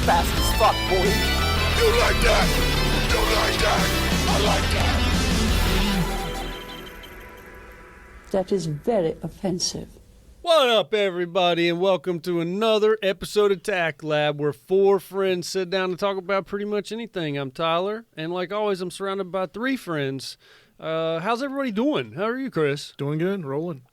fast as fuck, boy. You like that? You like that? I like that. That is very offensive. What up, everybody, and welcome to another episode of TACT Lab, where four friends sit down and talk about pretty much anything. I'm Tyler, and like always, I'm surrounded by three friends. How's everybody doing? How are you, Chris? Doing good, rolling.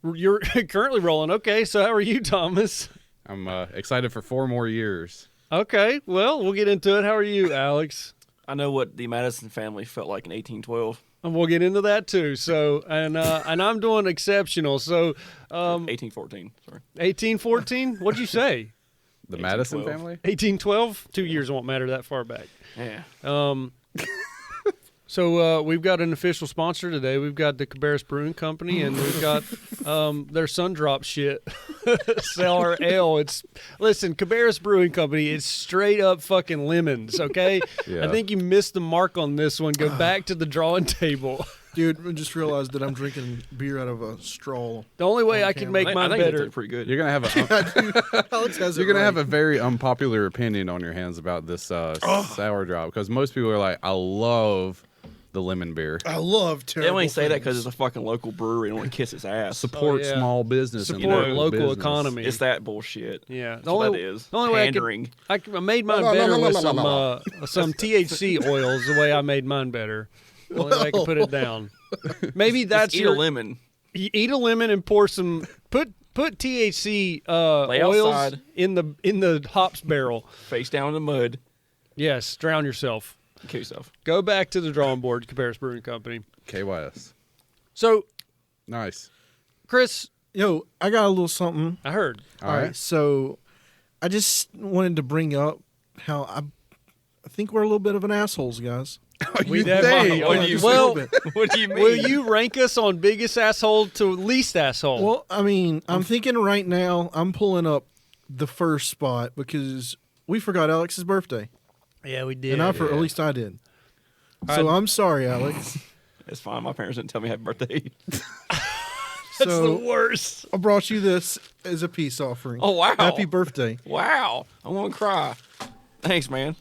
You're currently rolling. Okay, so how are you, Thomas? I'm excited for 4 more years. Okay, well, we'll get into it. How are you, Alex? I know what the Madison family felt like in 1812. And we'll get into that too. So, and I'm doing exceptional. So, 1814, sorry. 1814? What'd you say? The Madison 1812. family? 1812? 2 years won't matter that far back. Yeah. So we've got an official sponsor today. We've got the Cabarrus Brewing Company, and we've got their Sun Drop shit. Sell our ale. Listen, Cabarrus Brewing Company, it's straight up fucking lemons, okay? Yeah. I think you missed the mark on this one. Go back to the drawing table. Dude, I just realized that I'm drinking beer out of a straw. The only way On I can camera. make mine I think better. they're pretty good. You're gonna have a Alex has you're gonna have a very unpopular opinion on your hands about this sour drop, because most people are like, I love the lemon beer. I love They terrible only say that things. because it's a fucking local brewery and want to kiss its ass. Support yeah. small business and Support local local business. economy. It's that bullshit. Yeah, That's what that is. The only way Pandering. I made mine better with some THC oils. The way I made mine better. The only way I can put it down. Maybe that's Just eat your a lemon. You eat a lemon and pour some. Put THC Lay oils outside. in the hops barrel. Face down in the mud. Yes, drown yourself. Kill yourself. Go back to the drawing board, Cabarrus Brewing Company. KYS. So, Nice. Chris, Yo, I got a little something. I heard. All All right. right, so I just wanted to bring up how I think we're a little bit of an assholes, guys. We You definitely think? What are. do you- Well, What do you mean? will you rank us on biggest asshole to least asshole? Well, I mean, I'm thinking right now, I'm pulling up the first spot because we forgot Alex's birthday. yeah, we did. And at least I did. So I'm sorry, Alex. It's fine. My parents didn't tell me happy birthday. That's so the worst. I brought you this as a peace offering. Oh, wow. Happy birthday. Wow. I want to cry. Thanks, man.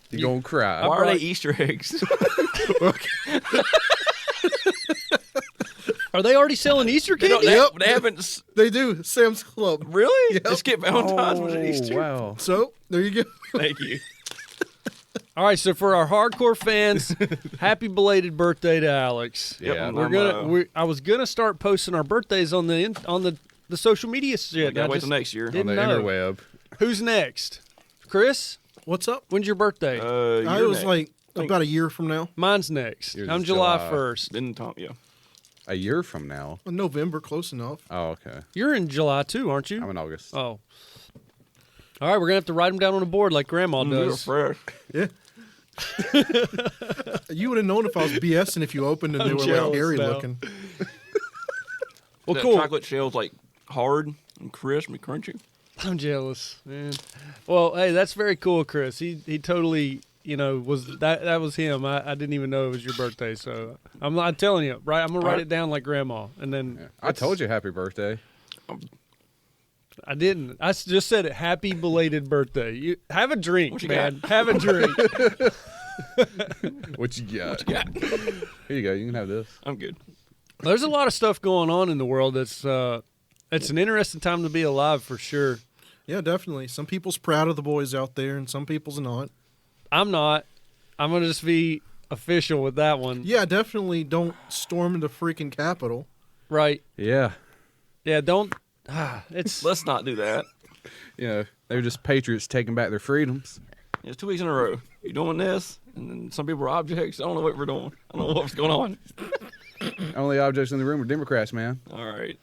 You gonna cry? Why are they Easter eggs? Are they already selling Easter They, candy? don't, they haven't. They do. Sam's Club. Really? Yep. They skip Valentine's with Easter. Wow. So there you go. Thank you. All right, so for our hardcore fans, happy belated birthday to Alex. Yeah. I was gonna start posting our birthdays on the social media shit. Gotta I wait just till next year. On didn't the know. interweb. Who's next? Chris, What's up? when's your birthday? I was like about a year from now. Mine's next. Yours I'm is July July. 1st. Then Tom, yeah. A year from now. November, close enough. Oh, okay. You're in July too, aren't you? I'm in August. Oh. All right, we're gonna have to write them down on a board like Grandma You're does. fresh. Yeah. You would have known if I was BSing if you opened and they I'm were jealous like hairy now. looking. Well, That cool. chocolate shell's like hard and crisp and crunchy. I'm jealous, man. Well, hey, that's very cool, Chris. He totally, was that was him. I didn't even know it was your birthday, so I'm telling you, right? I'm gonna write it down like Grandma, and then Yeah. I told you happy birthday. I didn't. I just said it. Happy belated birthday. You have a drink, What you man. Have a drink. What you got? Yeah. Here you go. You can have this. I'm good. There's a lot of stuff going on in the world that's it's an interesting time to be alive for sure. Yeah, definitely. Some people's proud of the boys out there, and some people's not. I'm not. I'm gonna just be official with that one. Yeah, definitely don't storm into freaking Capitol. Right. Yeah. Yeah. Don't. It's. Let's not do that. You know, they were just patriots taking back their freedoms. It's 2 weeks in a row. You're doing this, and then some people are objects. I don't know what we're doing. I don't know what's going on. Only objects in the room are Democrats, man. All right.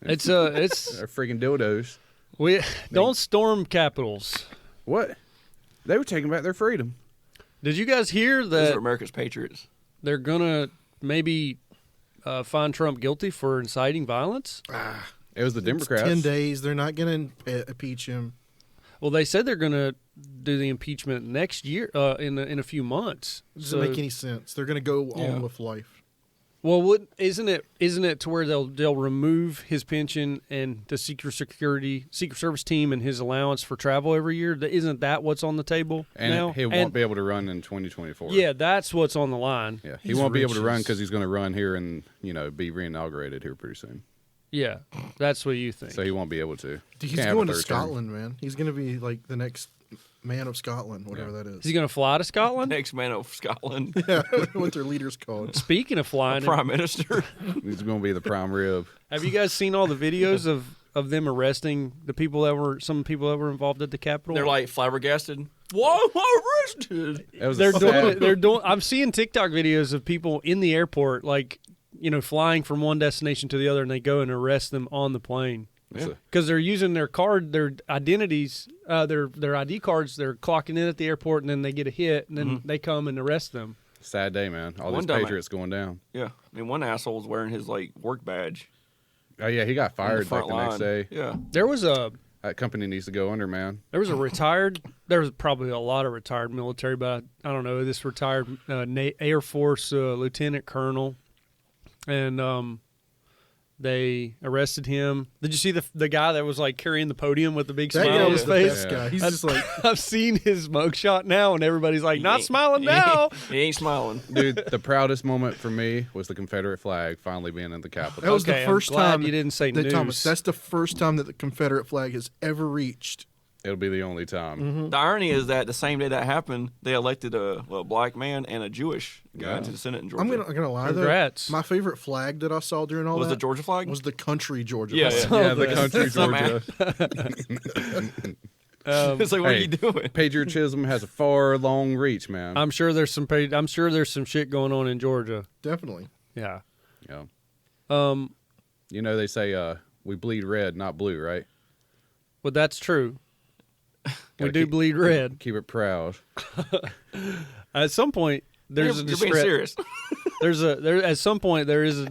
It's. They're freaking dildos. We don't storm capitals. What? They were taking back their freedom. Did you guys hear Those that are America's patriots. they're gonna maybe find Trump guilty for inciting violence? It was the Democrats. 10 days. They're not going to impeach him. Well, they said they're gonna do the impeachment next year, in a few months. It doesn't make any sense. They're going to go on with life. Well, isn't it to where they'll remove his pension and the Secret Service team and his allowance for travel every year? Isn't that what's on the table And now? he won't be able to run in 2024. Yeah, that's what's on the line. Yeah, he He's won't be able to riches. run because he's going to run here and be reinaugurated here pretty soon. Yeah, that's what you think. So he won't be able to. Dude, he's Can't have a going to third term. Scotland, man. He's going to be like the next man of Scotland, whatever that Is is. he going to fly to Scotland? Next man of Scotland, Yeah, what their leader's called. Speaking of flying, Prime Minister. He's going to be the prime rib. have you guys seen all the videos of them arresting some people that were involved at the Capitol? They're like flabbergasted. Why am I arrested? That was They're a doing sad- it. They're doing. I'm seeing TikTok videos of people in the airport, like flying from one destination to the other, and they go and arrest them on the plane it's a- because they're using their identities, their ID cards. They're clocking in at the airport, and then they get a hit, and then they come and arrest them. sad day, man. All One these dumb- Patriots going down. Yeah, I mean, one asshole was wearing his like work badge. Oh yeah, he got on the fired like front the next line. day. Yeah, There was a That company needs to go under, man. retired. There was probably a lot of retired military, but I don't know. This retired Air Force lieutenant colonel, and they arrested him. Did you see the guy that was like carrying the podium with the big That smile guy on was his the face? best guy. He's I- just like, I've seen his mugshot now, and everybody's like, He "Not ain't- smiling he now." ain't- He ain't smiling. Dude, the proudest moment for me was the Confederate flag finally being in the Capitol. that was Okay, the I'm first glad time you didn't say that, news. Thomas, that's the first time that the Confederate flag has ever reached. It'll be the only time. Mm-hmm. The irony is that the same day that happened, they elected a black man and a Jewish guy Yeah. to the Senate in Georgia. I'm gonna lie Congrats. though. My favorite flag that I saw during all was that the Georgia flag? was the country Georgia. Yeah, flag. yeah. Yeah, the country Some Georgia. It's like, what are you doing? Patriotism has a far long reach, man. I'm sure there's some shit going on in Georgia. Definitely. Yeah. yeah. Um. They say we bleed red, not blue, right? Well, that's true. We Gotta do keep- bleed red. Keep it proud. At some point, there's you're a being discre- serious. At some point there is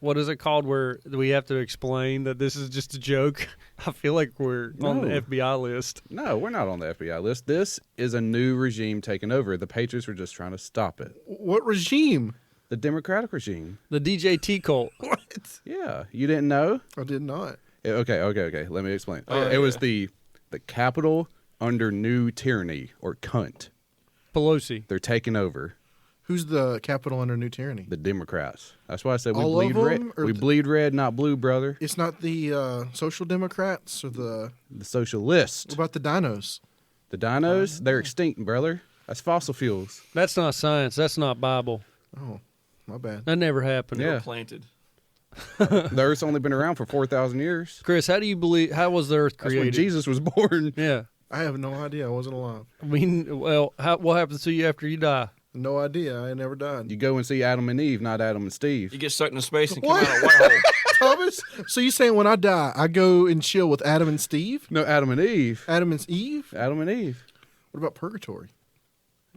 what is it called where we have to explain that this is just a joke? I feel like we're on the No. FBI list. No, we're not on the FBI list. This is a new regime taking over. The Patriots were just trying to stop it. What regime? The Democratic regime. The DJT cult. What? Yeah, you didn't know? I did not. Okay. Let me explain. Oh, yeah, it was yeah. the capital under new tyranny or cunt. Pelosi. They're taking over. Who's the capital under new tyranny? The Democrats. That's why I said we All of bleed red. them, or We the- bleed red, not blue, brother. It's not the Social Democrats or the. The socialists. What about the dinos? The dinos, they're extinct, brother. That's fossil fuels. That's not science. That's not Bible. Oh, my bad. That never happened. They were Yeah. planted. The Earth's only been around for 4,000 years. Chris, how was the Earth That's created? when Jesus was born. Yeah. I have no idea. I wasn't alive. I mean, well, what happens to you after you die? No idea. I never died. You go and see Adam and Eve, not Adam and Steve. You get sucked into space and come What? out a white hole. Thomas? So you saying when I die, I go and chill with Adam and Steve? No, Adam and Eve. Adam and Eve? Adam and Eve. What about purgatory?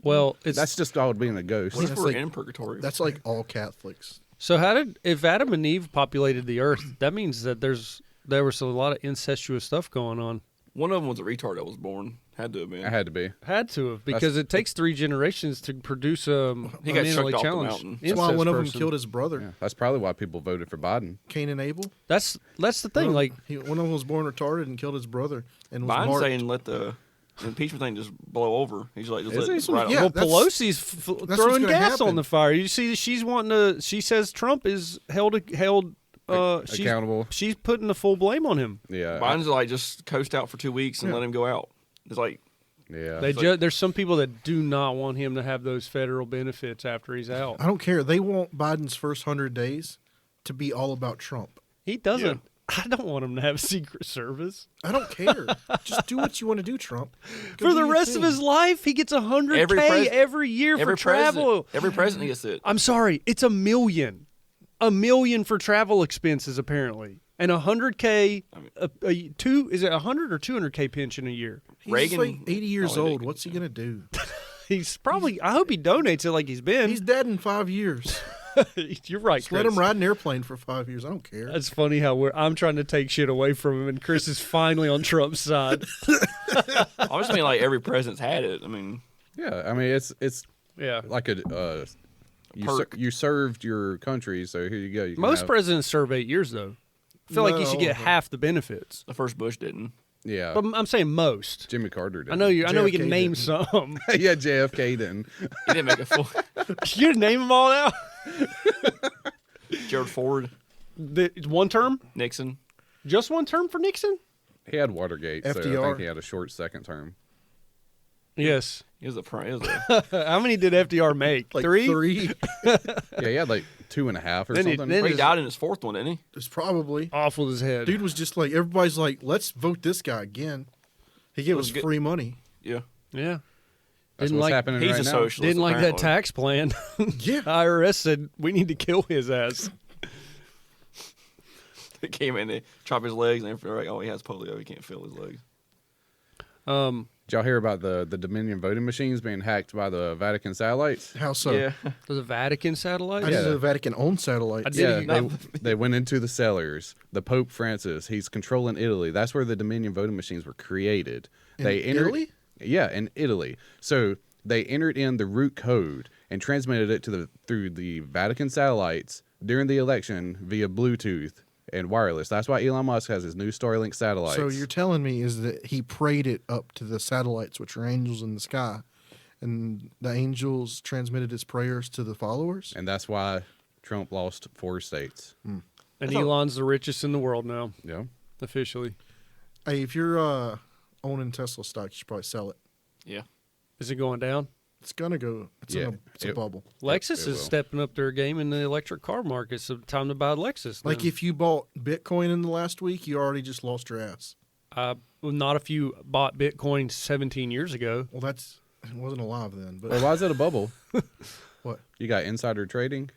Well, it's That's just called being a ghost. What if That's we're like- in purgatory? That's like all Catholics. so if Adam and Eve populated the Earth, that means that there was a lot of incestuous stuff going on. One of them was a retard that was born. Had to have been. I had to be. Had to have, because it takes 3 generations to produce a He got mentally chucked off the challenged mountain. That's why incest one of them person. killed his brother, Yeah. That's probably why people voted for Biden. Cain and Abel. That's the thing. Like, One of them was born retarded and killed his brother. And was Biden's marked. saying let the impeachment thing just blow over. He's like, just Is let he? it right Yeah, on. well, that's- Pelosi's what's throwing gonna gas happen. on the fire. You see, she's wanting to. She says Trump is held. She's accountable. She's putting the full blame on him. Yeah. Biden's like, just coast out for 2 weeks and Yeah. let him go out. It's like, yeah. There's some people that do not want him to have those federal benefits after he's out. I don't care. They want Biden's first 100 days to be all about Trump. He doesn't. I don't want him to have Secret Service I don't care. Just do what you want to do, Trump. Go for do the your rest of thing. his life. He gets $100K Every every year for travel. Every president gets it. I'm sorry, it's $1 million for travel expenses apparently, and $100K. Is it 100 or 200K pension a year? He's Reagan like 80 years probably old. did. What's he going to do? He's probably. I hope he donates it like he's been. He's dead in 5 years. You're right, Just Chris. let him ride an airplane for 5 years. I don't care. That's funny how I'm trying to take shit away from him, and Chris is finally on Trump's side. I was mean, like, every president's had it. I mean, Yeah. I mean, it's Yeah. like a perk. You served your country, so here you go. You can Most have- presidents serve 8 years, though. I feel like you should get No. half the benefits. The first Bush didn't. Yeah, But I'm saying most. Jimmy Carter did. I know you. I know we can JFK name didn't. some. Yeah, JFK didn't. He didn't make a full. You name them all now. Gerald Ford, One term, Nixon. just one term for Nixon. He had Watergate, so I FDR. think he had a short second term. Yes. He was a How many did FDR make? Like Three. three. Yeah, he had like 2.5 or Then he- something. then he died in his fourth one, didn't he? It's probably. Awful as head. Dude was just like, everybody's like, let's vote this guy again. He gave Was us good. free money. Yeah. Yeah. That's Didn't what's like. happening He's right a now. socialist. Didn't like that apparently. tax plan. Yeah. IRS said we need to kill his ass. They came in, they chopped his legs, and they're like, "Oh, he has polio. He can't feel his legs." Did y'all hear about the Dominion voting machines being hacked by the Vatican satellites? How so? Yeah. The Vatican satellite. I did Yeah. the Vatican owned satellite. I did. Yeah, you- they went into the cellars. The Pope Francis, he's controlling Italy. That's where the Dominion voting machines were created. In They entered, Italy? Yeah, in Italy. So they entered in the root code and transmitted it to through the Vatican satellites during the election via Bluetooth and wireless. That's why Elon Musk has his new Starlink satellites. So you're telling me is that he prayed it up to the satellites, which are angels in the sky, and the angels transmitted his prayers to the followers? and that's why Trump lost 4 states. And That's all- Elon's the richest in the world now, Yeah. officially. Hey, if you're owning Tesla stock, you should probably sell it. Yeah. Is it going down? It's gonna go. It's Yeah, it's a it- bubble. Lexus it is will. stepping up their game in the electric car market. So time to buy a Lexus. Like then. if you bought Bitcoin in the last week, you already just lost your ass. Well, not if you bought Bitcoin 17 years ago. Well, it wasn't alive then. But Well, why is it a bubble? what? You got insider trading?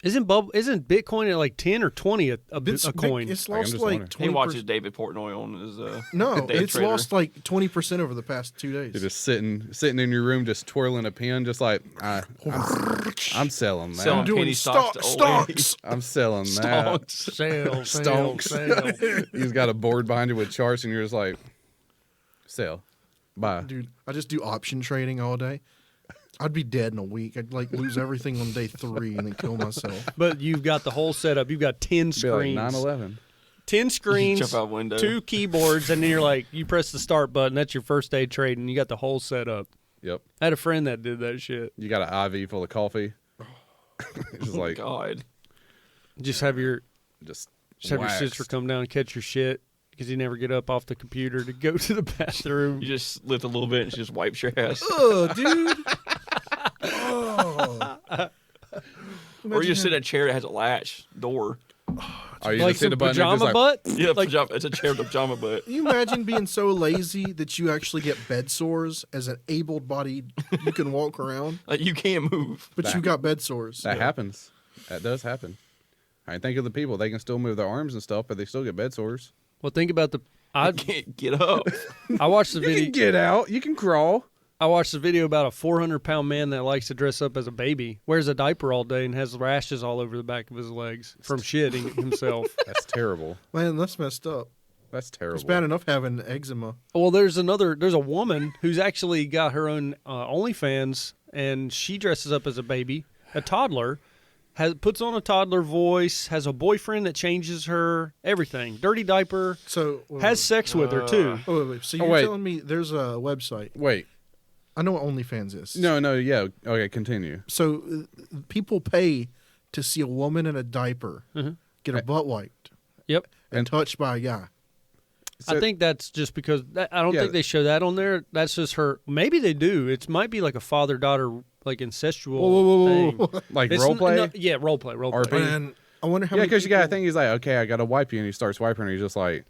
Isn't Bitcoin at like 10 or 20 a coin? It's Like, I'm lost just like wondering. 20%. He watches David Portnoy on his. No, day it's trader. lost like 20% over the past 2 days. You're just sitting in your room, just twirling a pen, just like I'm selling that. Selling I'm doing penny stocks to old ladies. stocks. I'm selling that. Stonks. Sell, sell, Stonks. sell. He's got a board behind you with charts, and you're just like, sell, buy. Dude, I just do option trading all day. I'd be dead in a week. I'd like lose everything on day 3 and then kill myself. But you've got the whole setup. You've got 10 Be screens. like 9/11. 10 screens, Jump out window. 2 keyboards, and then you're like, you press the start button. That's your first day trading. You got the whole setup. Yep. I had a friend that did that shit. You got an IV full of coffee. It's just Oh, like God. Just have your just your waxed. sister come down and catch your shit because you never get up off the computer to go to the bathroom. You just lift a little bit and she just wipes your ass. Oh, dude. Oh. Or you just sit in a chair that has a latch door. Oh, you Like just hit some a button. and pajama just like, butt? Yeah, Like, it's a chair with a pajama butt. Can you imagine being so lazy that you actually get bed sores as an able-bodied? You can walk around, Like you can't move. but you got bed sores. That happens. That does happen. I mean, think of the people. They can still move their arms and stuff, but they still get bed sores. well, think about I can't get up. I watched the You video. can get out. You can crawl. I watched the video about a 400-pound man that likes to dress up as a baby, wears a diaper all day, and has rashes all over the back of his legs from shitting himself. That's terrible. Man, that's messed up. That's terrible. It's bad enough having eczema. Well, there's a woman who's actually got her own OnlyFans, and she dresses up as a baby, a toddler, puts on a toddler voice, has a boyfriend that changes her, everything. Dirty diaper, So has sex with her too. wait. So you're wait. telling me there's a website? Wait. I know what OnlyFans is. No, yeah. Okay, continue. So people pay to see a woman in a diaper get her butt wiped Yep. and touched by a guy. So- I think that's just because I don't Yeah. think they show that on there. That's just her. Maybe they do. It might be like a father-daughter, like incestual thing. Like It's role play? yeah, role play. RP? And I wonder how Yeah, many because you got to people- think he's like, okay, I got to wipe you, and he starts wiping her, and he's just like,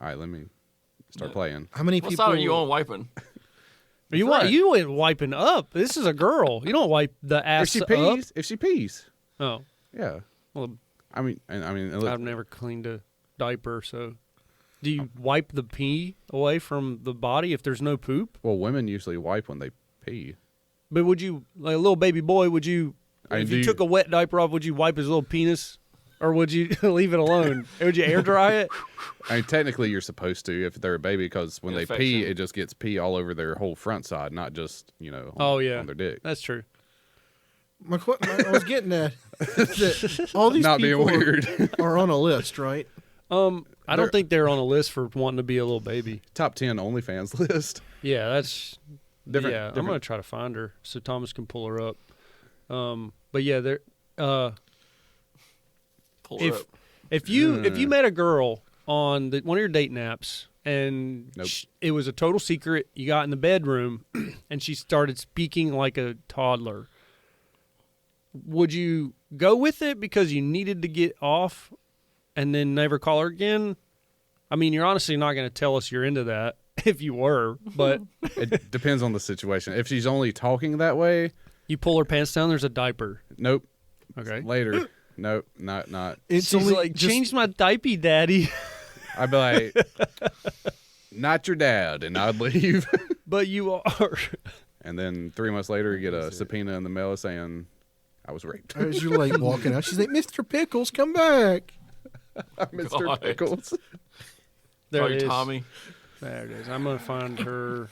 all right, let me start playing. how many What people side are you on wiping? You went wiping up. This is a girl. You don't wipe the ass If she pees, up. Oh, yeah. well, I mean, I've never cleaned a diaper, so. Do you wipe the pee away from the body if there's no poop? well, women usually wipe when they pee. But would you, like a little baby boy, would you, if do you you- took a wet diaper off, would you wipe his little penis? Or would you leave it alone? Would you air dry it? I mean, technically, you're supposed to if they're a baby, because when they pee, Infection. it just gets pee all over their whole front side, not just Oh, yeah. on their dick. That's true. I was getting at that all these Not being people weird. are on a list, right? I don't think they're on a list for wanting to be a little baby. Top 10 OnlyFans list. Yeah, that's Different. Yeah, I'm different. gonna try to find her so Thomas can pull her up. But yeah, there. Pull her If up. if you met a girl on one of your dating apps and Nope. it was a total secret, you got in the bedroom and she started speaking like a toddler, would you go with it because you needed to get off and then never call her again? I mean, you're honestly not going to tell us you're into that if you were, but It depends on the situation. If she's only talking that way, you pull her pants down, there's a diaper. nope. Okay. Later, nope, not. It's She's only like, just- change my diaper, daddy. I'd be like, not your dad, and I'd leave. But you are. And then 3 months later, you get a subpoena in the mail saying I was raped. As you're like walking out, she's like, "Mr. Pickles, come back." Mr. God. Pickles. There Sorry, it is. Tommy. There it is. I'm gonna find her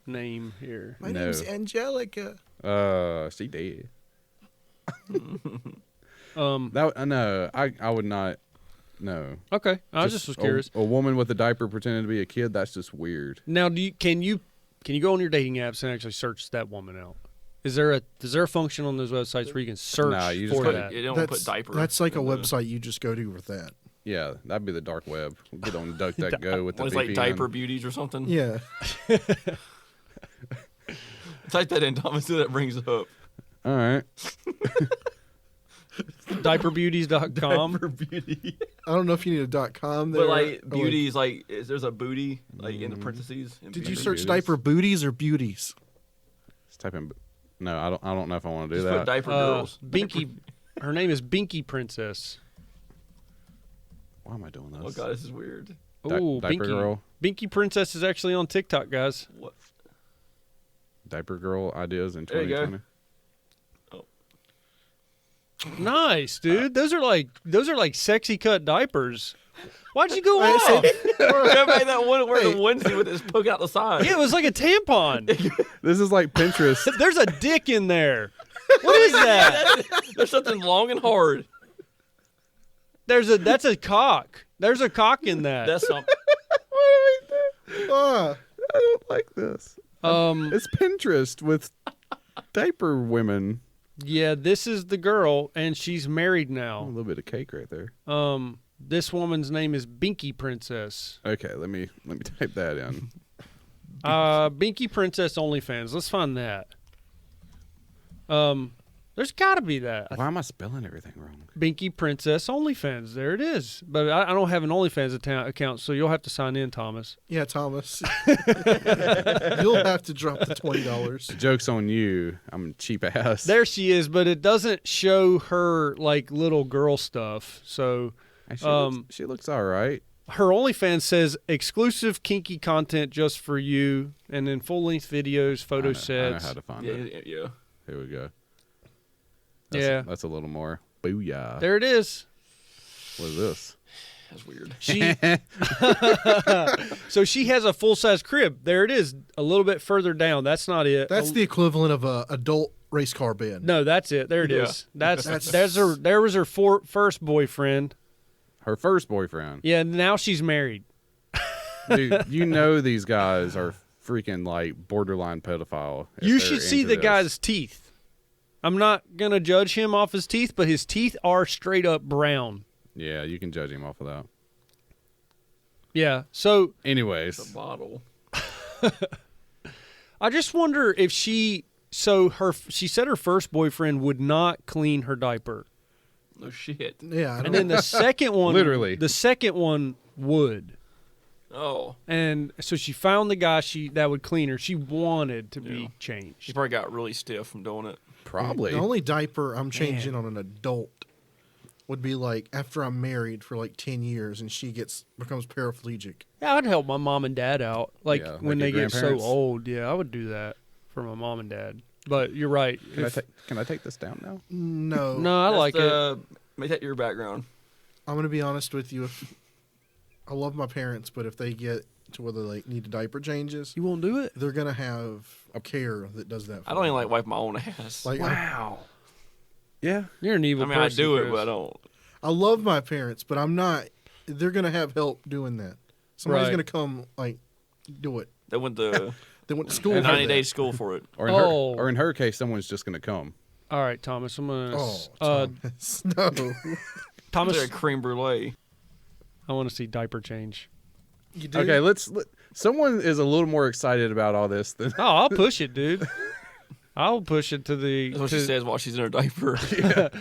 name here. My No. name's Angelica. She did. Um. No, I would not. No. Okay. I just was curious. A woman with a diaper pretending to be a kid. That's just weird. Now, can you go on your dating apps and actually search that woman out? Is there a function on those websites where you can search No, you just for put that? You don't put diaper. That's like a in the- website you just go to with that. Yeah, that'd be the dark web. Get on DuckDuckGo with the It's VPN. like diaper beauties or something. Yeah. Type that in, Thomas. See what that brings up. All right. Diaperbeauties.com. beauty. I don't know if you need a .com there. But like or, beauties, there's a booty like in the parentheses. in Did you beauty. search Beauties. diaper booties or beauties? Let's type in. No, I don't know if I want to do Just put that. diaper girls. Binky. Her name is Binky Princess. Why am I doing this? Oh god, this is weird. Oh, Diaper Binky. girl. Binky Princess is actually on TikTok, guys. What? Diaper girl ideas in There you go. 2020. Nice, dude. Those are like sexy cut diapers. Why'd you go I off? said- Everybody that one wear the onesie with his poke out the side. Yeah, it was like a tampon. This is like Pinterest. There's a dick in there. What is that? There's something long and hard. That's a cock. There's a cock in that. That's something. Ah, I don't like this. Um, It's Pinterest with diaper women. yeah, this is the girl, and she's married Oh, a now. little bit of cake right there. This woman's name is Binky Princess. Okay, let me type that in. Binky Princess OnlyFans. Let's find that. There's got to be that. Why am I spelling everything wrong? Binky Princess OnlyFans. There it is. But I don't have an OnlyFans account, so you'll have to sign in, Thomas. yeah, Thomas. You'll have to drop the $20. Joke's on you. I'm a cheap ass. There she is, but it doesn't show her like little girl stuff. So Hey, um, she looks all right. her OnlyFans says exclusive kinky content just for you, and then full length videos, photo I know sets. how to find Yeah, it. yeah. Here we go. Yeah. That's a little more. Booyah. There it is. What is this? That's weird. She so she has a full size crib. There it is. A little bit further down. That's not it. That's the equivalent of a adult race car bed. No, that's it. There it is. Yeah. There was her first boyfriend. Her first boyfriend. Yeah, now she's married. Dude, you know these guys are freaking like borderline pedophile. if You they're should see into the this. guy's teeth. I'm not gonna judge him off his teeth, but his teeth are straight up brown. Yeah, you can judge him off of that. Yeah. So The Anyways, bottle. I just wonder if she said her first boyfriend would not clean her diaper. No shit. Yeah, I And don't, then the second one Literally. the second one would. Oh, And so she found the guy that would clean her. She wanted to Yeah. be she changed. probably got really stiff from doing it. probably. the only diaper I'm changing on an adult would be like after I'm married for like 10 years and she becomes paraplegic. Yeah, I'd help my mom and dad out. Like Yeah, like when your they get so grandparents? old. Yeah, I would do that for my mom and dad. But you're right. Can I take this down now? No. No, I like it. Make that your background. I'm going to be honest with you. I love my parents, but if they get to where they like need diaper changes, You won't do it? they're going to have a care that does that for I don't them. even like wipe my own ass. Like, Wow. Yeah. You're an evil I mean, I person. do it, Chris. but I don't. I love my parents, but I'm not. They're gonna have help doing that. Somebody's Right. gonna come like do it. They went to They went to school. for 90 that. days school for it. Or in her case, someone's just gonna come. All right, Thomas. I'm gonna. Oh, Thomas. No. Thomas, They're creme brulee. I want to see diaper change. You do? Okay, someone is a little more excited about all this than Oh, I'll push it, dude. I'll push it to the. That's what she says while she's in her diaper. Push it out.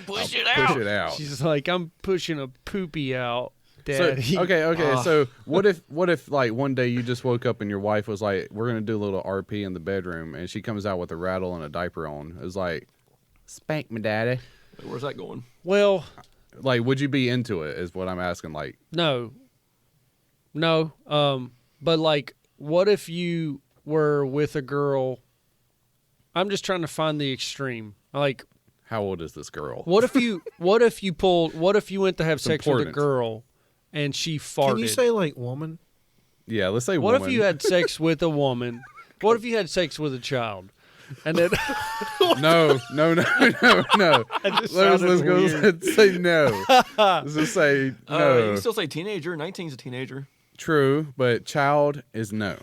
push it out. She's like, I'm pushing a poopy out, So, Daddy. okay. So what if like one day you just woke up and your wife was like, "We're gonna do a little RP in the bedroom," and she comes out with a rattle and a diaper on? It's like, "Spank me, Daddy." Where's that going? Well, Like, would you be into it? Is what I'm asking. Like, no. But like, what if you were with a girl? I'm just trying to find the extreme. Like, how old is this girl? what if you went to have sex with a important. girl and she farted? Can you say like woman? Yeah, let's say What woman. if you had sex with a woman? What if you had sex with a child? And then No. Let's sounded go weird. and say no. Let's just say You no. can still say teenager. 19's a teenager. True, but child is no.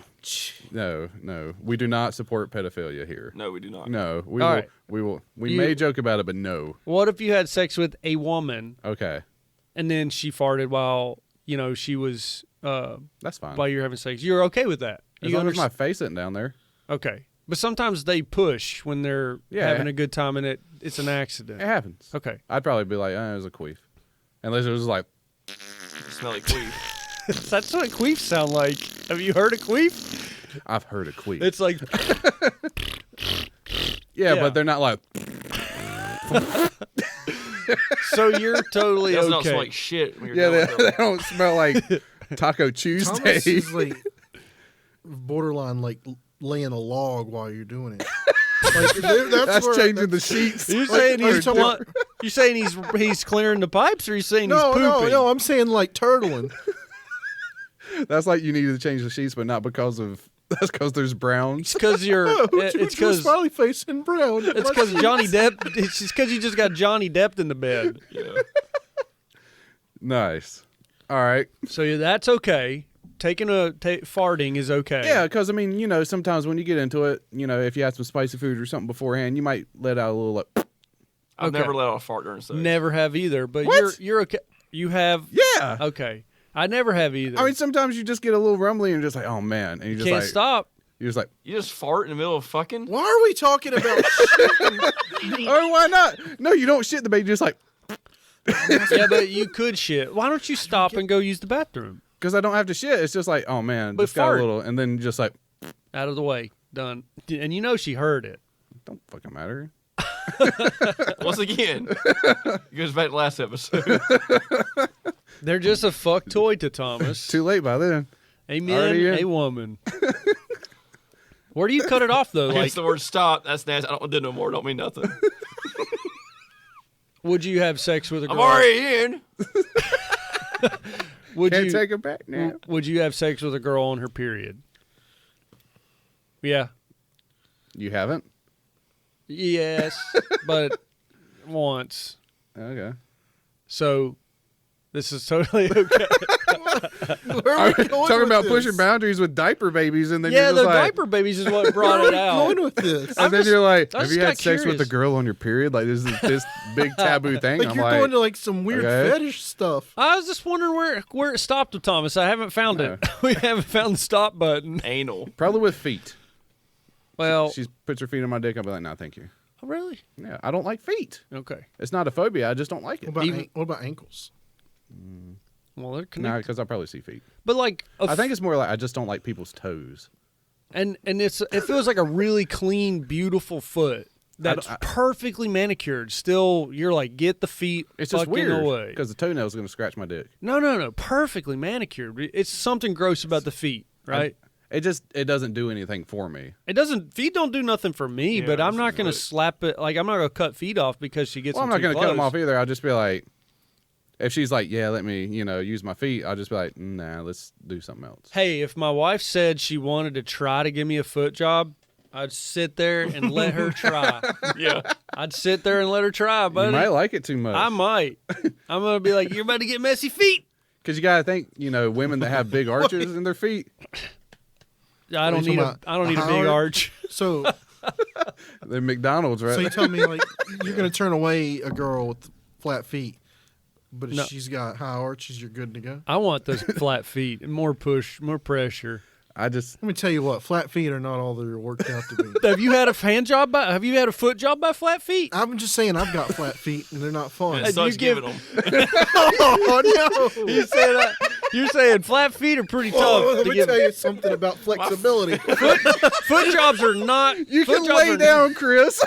No. We do not support pedophilia here. No, we do not. No, we All will. right. We You- may joke about it, but no. what if you had sex with a woman Okay, and then she farted while she was that's fine. while you're having sex? You're okay with that? As You long as my understand? face isn't down there, Okay, but sometimes they push when they're Yeah. having a good time and it's an accident. it happens. Okay, I'd probably be like, it was a queef, unless it was like, Smelly queef. that's what queefs sound like. Have you heard a queef? I've heard a queef. It's like yeah, yeah. but they're not like. so you're totally It doesn't okay. smell like shit when you're Yeah, done with they them. don't smell like Taco Tuesday. Thomas is like borderline like laying a log while you're doing it. Like, That's where- changing the sheets. You're saying are you he's talking you're saying he's clearing the pipes, or you saying No, he's pooping? no. I'm saying like turtling. That's like you needed to change the sheets, but not because of. That's because there's browns. It's because you're. It's It's because smiley face and brown. it's because Johnny Depp. It's just because you just got Johnny Depp in the bed. Yeah. Nice. All right. So that's okay. Farting is okay. Yeah, because I mean, sometimes when you get into it, if you had some spicy food or something beforehand, you might let out a little like. I've Okay. never let out a fart during sex. Never have either. But What? you're okay. You have. Yeah. Okay. I never have either. I mean, sometimes you just get a little rumbly and you're just like, oh man, and you just can't like stop. You're just like, You just fart in the middle of fucking? Why are we talking about shit? oh, why not? No, you don't shit in the bed. You just like, Yeah, but you could shit. Why don't you stop and go use the bathroom? because I don't have to shit. It's just like, oh man, But just got a fart. little, and then just like, Out of the way. Done. And she heard it. don't fucking matter. Once again, it goes back to last episode. They're just a fuck toy to Thomas. Too late by then. A man, Already in. a woman. Where do you cut it off though? Like Like, the word stop. That's nasty. I don't want to do no more. Don't mean nothing. would you have sex with a girl? I'm already in. Would Can't you take it back now. Would you have sex with a girl on her period? Yeah. You haven't? Yes, but once. Okay. So this is totally okay. Where are we going Talking with about this? pushing boundaries with diaper babies, and then Yeah, you're the just like, diaper babies is what brought Where it are we out. going with this? and then just- you're like, I have just you had got sex with a curious. girl on your period? Like this big taboo thing. Like I'm you're like, going to like some weird okay. fetish stuff. I was just wondering where it stopped with Thomas. I haven't found it. We haven't found the stop button. Anal. probably with feet. Well, She puts her feet on my dick. I'll be like, no, thank you. oh, really? Yeah, I don't like feet. Okay. It's not a phobia. I just don't like it. What about ankles? Well, they're No, connected. because I'll probably see feet. But like, I think it's more like I just don't like people's toes. and it feels like a really clean, beautiful foot that's perfectly manicured. Still, you're like, get the feet It's just fucking weird away. because the toenail's going to scratch my dick. No, perfectly manicured. It's something gross about the feet, right? It doesn't do anything for me. Feet don't do nothing for me, Yeah, but I'm this not is going to right. slap it. Like, I'm not going to cut feet off because she gets Well, I'm them not too going to cut them close. off either. I'll just be like, if she's like, yeah, let me, use my feet, I'll just be like, nah, let's do something else. Hey, if my wife said she wanted to try to give me a foot job, I'd sit there and let her try. Yeah. I'd sit there and let her try, You buddy. might like it too much. I might. I'm gonna be like, you're about to get messy feet. Because you got to think, women that have big arches in their feet. I don't you need talking I don't need a about big Howard? arch. So, They're McDonald's, right? so you tell me like you're gonna turn away a girl with flat feet, but if No. she's got high arches, you're good to go. I want those flat feet and more push, more pressure. Let me tell you what, flat feet are not all they're worked out to be. Have you had a have you had a foot job by flat feet? I'm just saying I've got flat feet and they're not fun. And it sucks giving them. Oh no! You're saying flat feet are pretty tough. Oh, let to me give. tell you something about flexibility. Foot jobs are not. You foot can jobs lay are- down, Chris.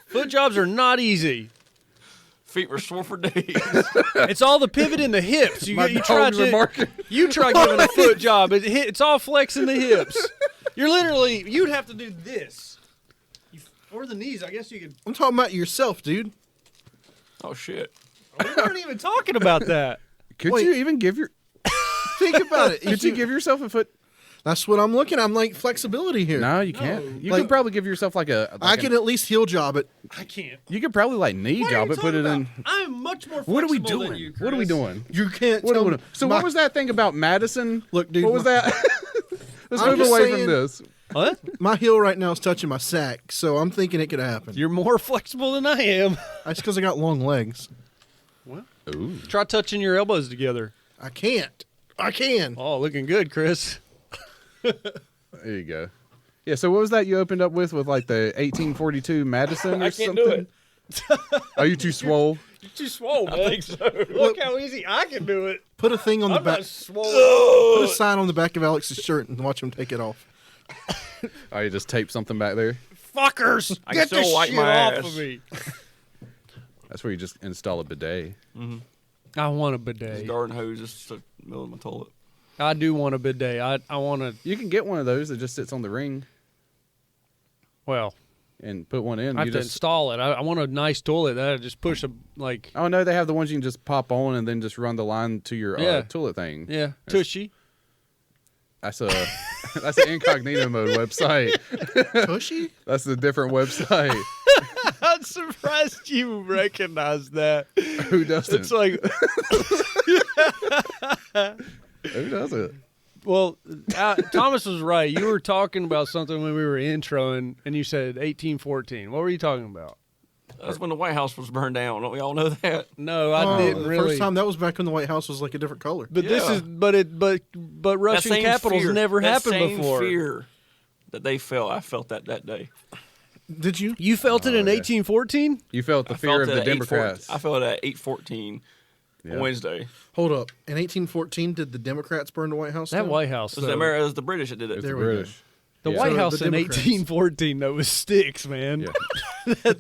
Foot jobs are not easy. Feet were sore for days. It's all the pivot in the hips. You My try dogs are barking. you try giving a foot job. It's all flexing the hips. You'd have to do this. Or the knees. I guess you could. I'm talking about yourself, dude. Oh, shit. We weren't even talking about that. Could Wait. you even give your? Think about it. Could you give yourself a foot? That's what I'm looking. I'm like flexibility here. No, you can't. You Like- could probably give yourself like a. I can at least heel job it. I can't. You could probably like knee job it, put it in. I'm much more flexible What are we than doing? you, What are we Chris. doing? You can't What tell are we me. doing? So my- what was that thing about Madison? Look, dude, what was my- that? Let's I'm move just away saying- from this. What? My heel right now is touching my sack, so I'm thinking it could happen. You're more flexible than I am. That's because I got long legs. Ooh. Try touching your elbows together. I can't. I can. Oh, looking good, Chris. There you go. Yeah. So what was that you opened up with like the 1842 Madison or I something? can't do it. Are you too swole? You're too swole, man. I think so. Look how easy I can do it. Put a thing on the I'm back. not swole. Put a sign on the back of Alex's shirt and watch him take it off. Oh, you just tape something back there. Fuckers, I can get still this wipe shit my off ass. of me. That's where you just install a bidet. I want a bidet. Garden hose just stuck in the middle of my toilet. I do want a bidet. I want to. You can get one of those that just sits on the ring Well, and put one in. I You have to just. install it. I want a nice toilet that I just push a like. Oh no, they have the ones you can just pop on and then just run the line to your Yeah. toilet thing. Yeah, tushy. That's a that's an incognito mode website. Tushy? That's a different website. I'm surprised you recognize that. Who doesn't? It's like, Who doesn't? well, Thomas was right. You were talking about something when we were introing, and you said 1814. What were you talking about? That's when the White House was burned down. Don't we all know that? No, I Oh, didn't the really. First time that was back when the White House was like a different color. But this Yeah. is, but Russian That same capitals fear- never that happened same before. Fear that they felt, I felt that day. Did you? You felt it in 1814? You felt the I fear felt of it the at 8:14 Democrats. I felt it at 8:14 Yeah. on Wednesday. Hold up. In 1814, did the Democrats burn the White House That down? White House, It was, though. it was the British that did it. It's There the we go. British. The Yeah. White So House the in Democrats. 1814, though, was sticks, man. Yeah.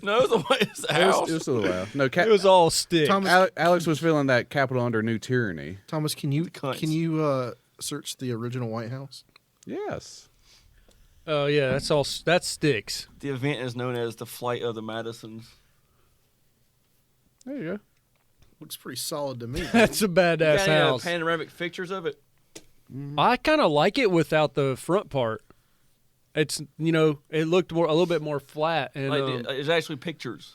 No, it was the White House. It was a little while. No, It was all sticks. Thomas, Alex was feeling that capital under new tyranny. Thomas, can you Cunts. search the original White House? Yes. Oh, yeah, that's sticks. The event is known as the Flight of the Madisons. There you go. Looks pretty solid to me. That's a badass Got any, house. panoramic pictures of it? I kind of like it without the front part. It's, it looked a little bit more flat. And Like, it's actually pictures.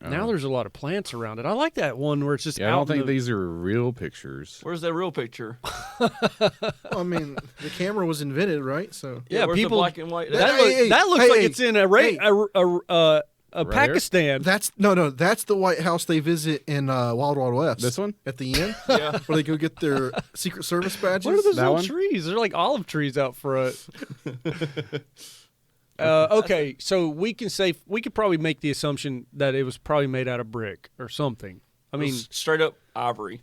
now there's a lot of plants around it. I like that one where it's just Yeah, I out don't think in the, these are real pictures. Where's that real picture? I mean, the camera was invented, right? So Yeah, where's people. the black and white. That, Hey, that looks hey, like hey, it's in hey. a Right here? Pakistan. that's that's the White House they visit in Wild Wild West. This one? at the end, Yeah. where they go get their Secret Service badges. What are those That little one? trees? They're like olive trees out front. Okay, so we could probably make the assumption that it was probably made out of brick or something. I It mean, was straight up ivory.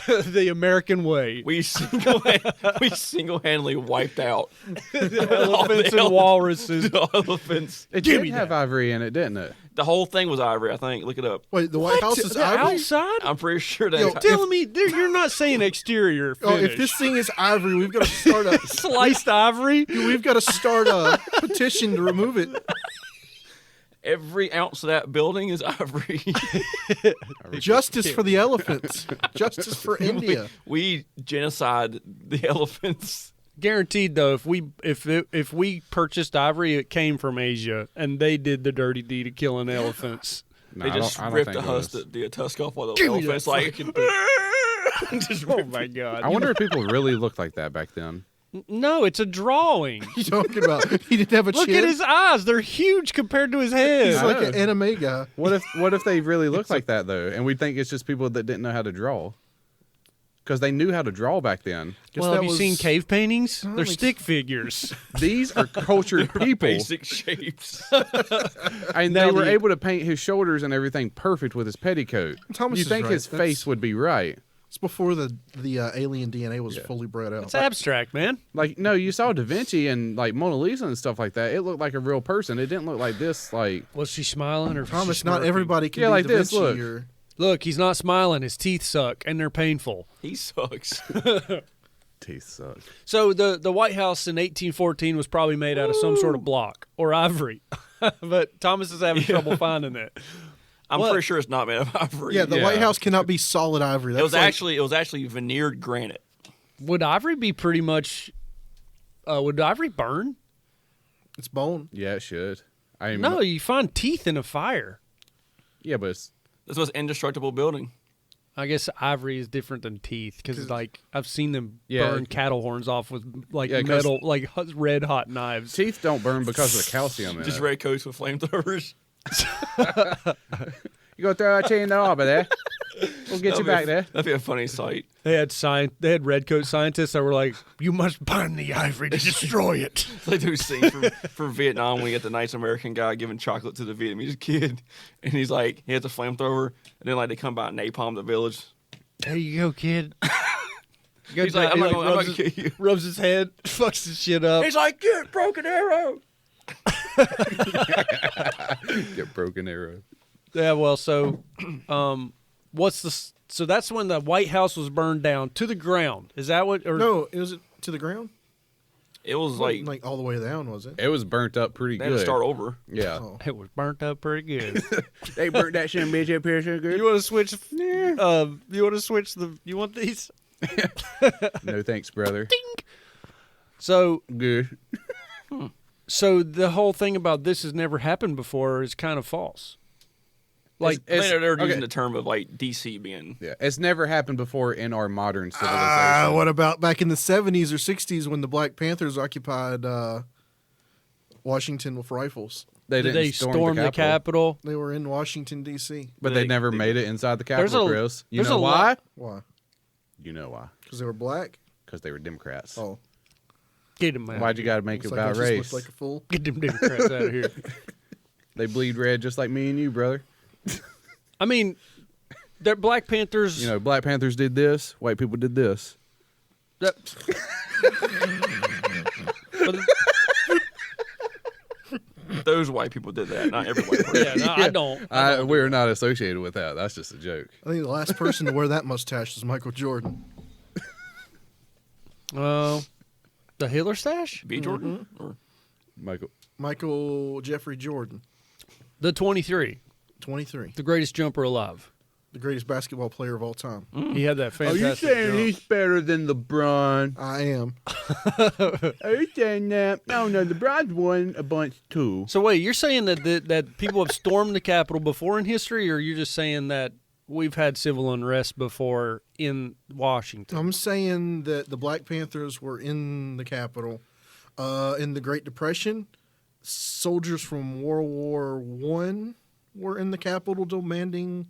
the American way. We single-handedly wiped out Elephants the and walruses. the elephants. It Give did me have that. ivory in it, didn't it? The whole thing was ivory, I think. Look it up. Wait, the White House is The ivory. outside? I'm pretty sure that. Yo, entire- Telling me you're not saying exterior. Oh, if finish. this thing is ivory, we've got to start a sliced ivory. we've got to start a petition to remove it. every ounce of that building is ivory. Justice for the elephants. Justice for India. We genocide the elephants Guaranteed though, if we purchased ivory, it came from Asia, and they did the dirty deed of killing elephants. No, They I don't- just I don't ripped think the it husk, was. the tusk off while the Give me that elephant's like. fucking just Oh ripped my god! I wonder if people really looked like that back then. No, it's a drawing. You talking about? He didn't have a Look chin. at his eyes; they're huge compared to his head. He's I like know. an anime guy. What if they really looked like that though, and we think it's just people that didn't know how to draw? Because they knew how to draw back then. Guess Well, that have you was- seen cave paintings? don't They're think stick figures. These are cultured people, basic shapes. and Now they were the- able to paint his shoulders and everything perfect with his petticoat. Thomas you is think right. his That's- face would be right? It's before the alien DNA was fully bred out. It's abstract, man. Like, no, you saw Da Vinci and like Mona Lisa and stuff like that. It looked like a real person. It didn't look like this. Like, Was she smiling or was she Thomas, not smirking? everybody can Yeah, be like Da this, Vinci look. or- Look, he's not smiling. His teeth suck, and they're painful. He sucks. teeth suck. So the White House in 1814 was probably made out of some sort of block or ivory, but Thomas is having trouble finding it. I'm What? pretty sure it's not made of ivory. Yeah, the Yeah. White House cannot be solid ivory. it was That's like- actually veneered granite. Would ivory be pretty much? Would ivory burn? it's bone. Yeah, it should. I mean, No, you find teeth in a fire. Yeah, but it's, This was indestructible building. I guess ivory is different than teeth because, like, I've seen them Yeah. burn cattle horns off with like Yeah, 'cause- metal, like red hot knives. teeth don't burn because of the calcium in Just it. red coats with flamethrowers. You go throw that chain in the harbor there. We'll get you back there. That'd be a funny sight. They had red coat scientists that were like, "You must burn the ivory to destroy it." It's like those scenes from Vietnam when you get the nice American guy giving chocolate to the Vietnamese kid, and he's like, he has a flamethrower, and then like they come by and napalm the village. There you go, kid. He's like, I'm not gonna rubs, kill you. rubs his head, fucks his shit up. He's like, get broken arrow. Get broken arrow. Yeah, well, so, so that's when the White House was burned down to the ground. Is that what? Or No, it was to the ground. It was Like all the way down, was it? It was burnt up pretty they had to good. start over. Yeah. Oh. it was burnt up pretty good. They burnt that shit bitch up here so good. You want to switch? You want to switch the? You want these? No thanks, brother. So, Good. so the whole thing about this has never happened before is kind of false. Like, I think they're okay. using the term of like DC being. Yeah, it's never happened before in our modern civilization. What about back in the 70s or 60s when the Black Panthers occupied Washington with rifles? They did didn't they storm the Capitol, Capitol? They were in Washington, D.C. but they never made it inside the There's Capitol, a- Chris. You there's know a why? lot- Why? You know why? Because they were black? Because they were Democrats. Oh. Get him out. Why'd you got to make it Looks like I about just race? looked like a fool. Get them Democrats out of here. They bleed red just like me and you, brother. I mean, they're Black Panthers. You know, Black Panthers did this, white people did this. That, but, Those white people did that, not every white person. yeah, no, I don't. We're not associated with that. That's just a joke. I think the last person to wear that mustache was Michael Jordan. The Hitler stash? B. Jordan? Or Michael. Michael Jeffrey Jordan, The 23, 23. the greatest jumper alive. The greatest basketball player of all time. He had that fantastic jump. better than LeBron? I am. Are you saying that? No, LeBron's won a bunch too. So wait, you're saying that people have stormed the Capitol before in history, or you're just saying that we've had civil unrest before in Washington? I'm saying that the Black Panthers were in the Capitol. In the Great Depression, soldiers from World War I were in the Capitol demanding.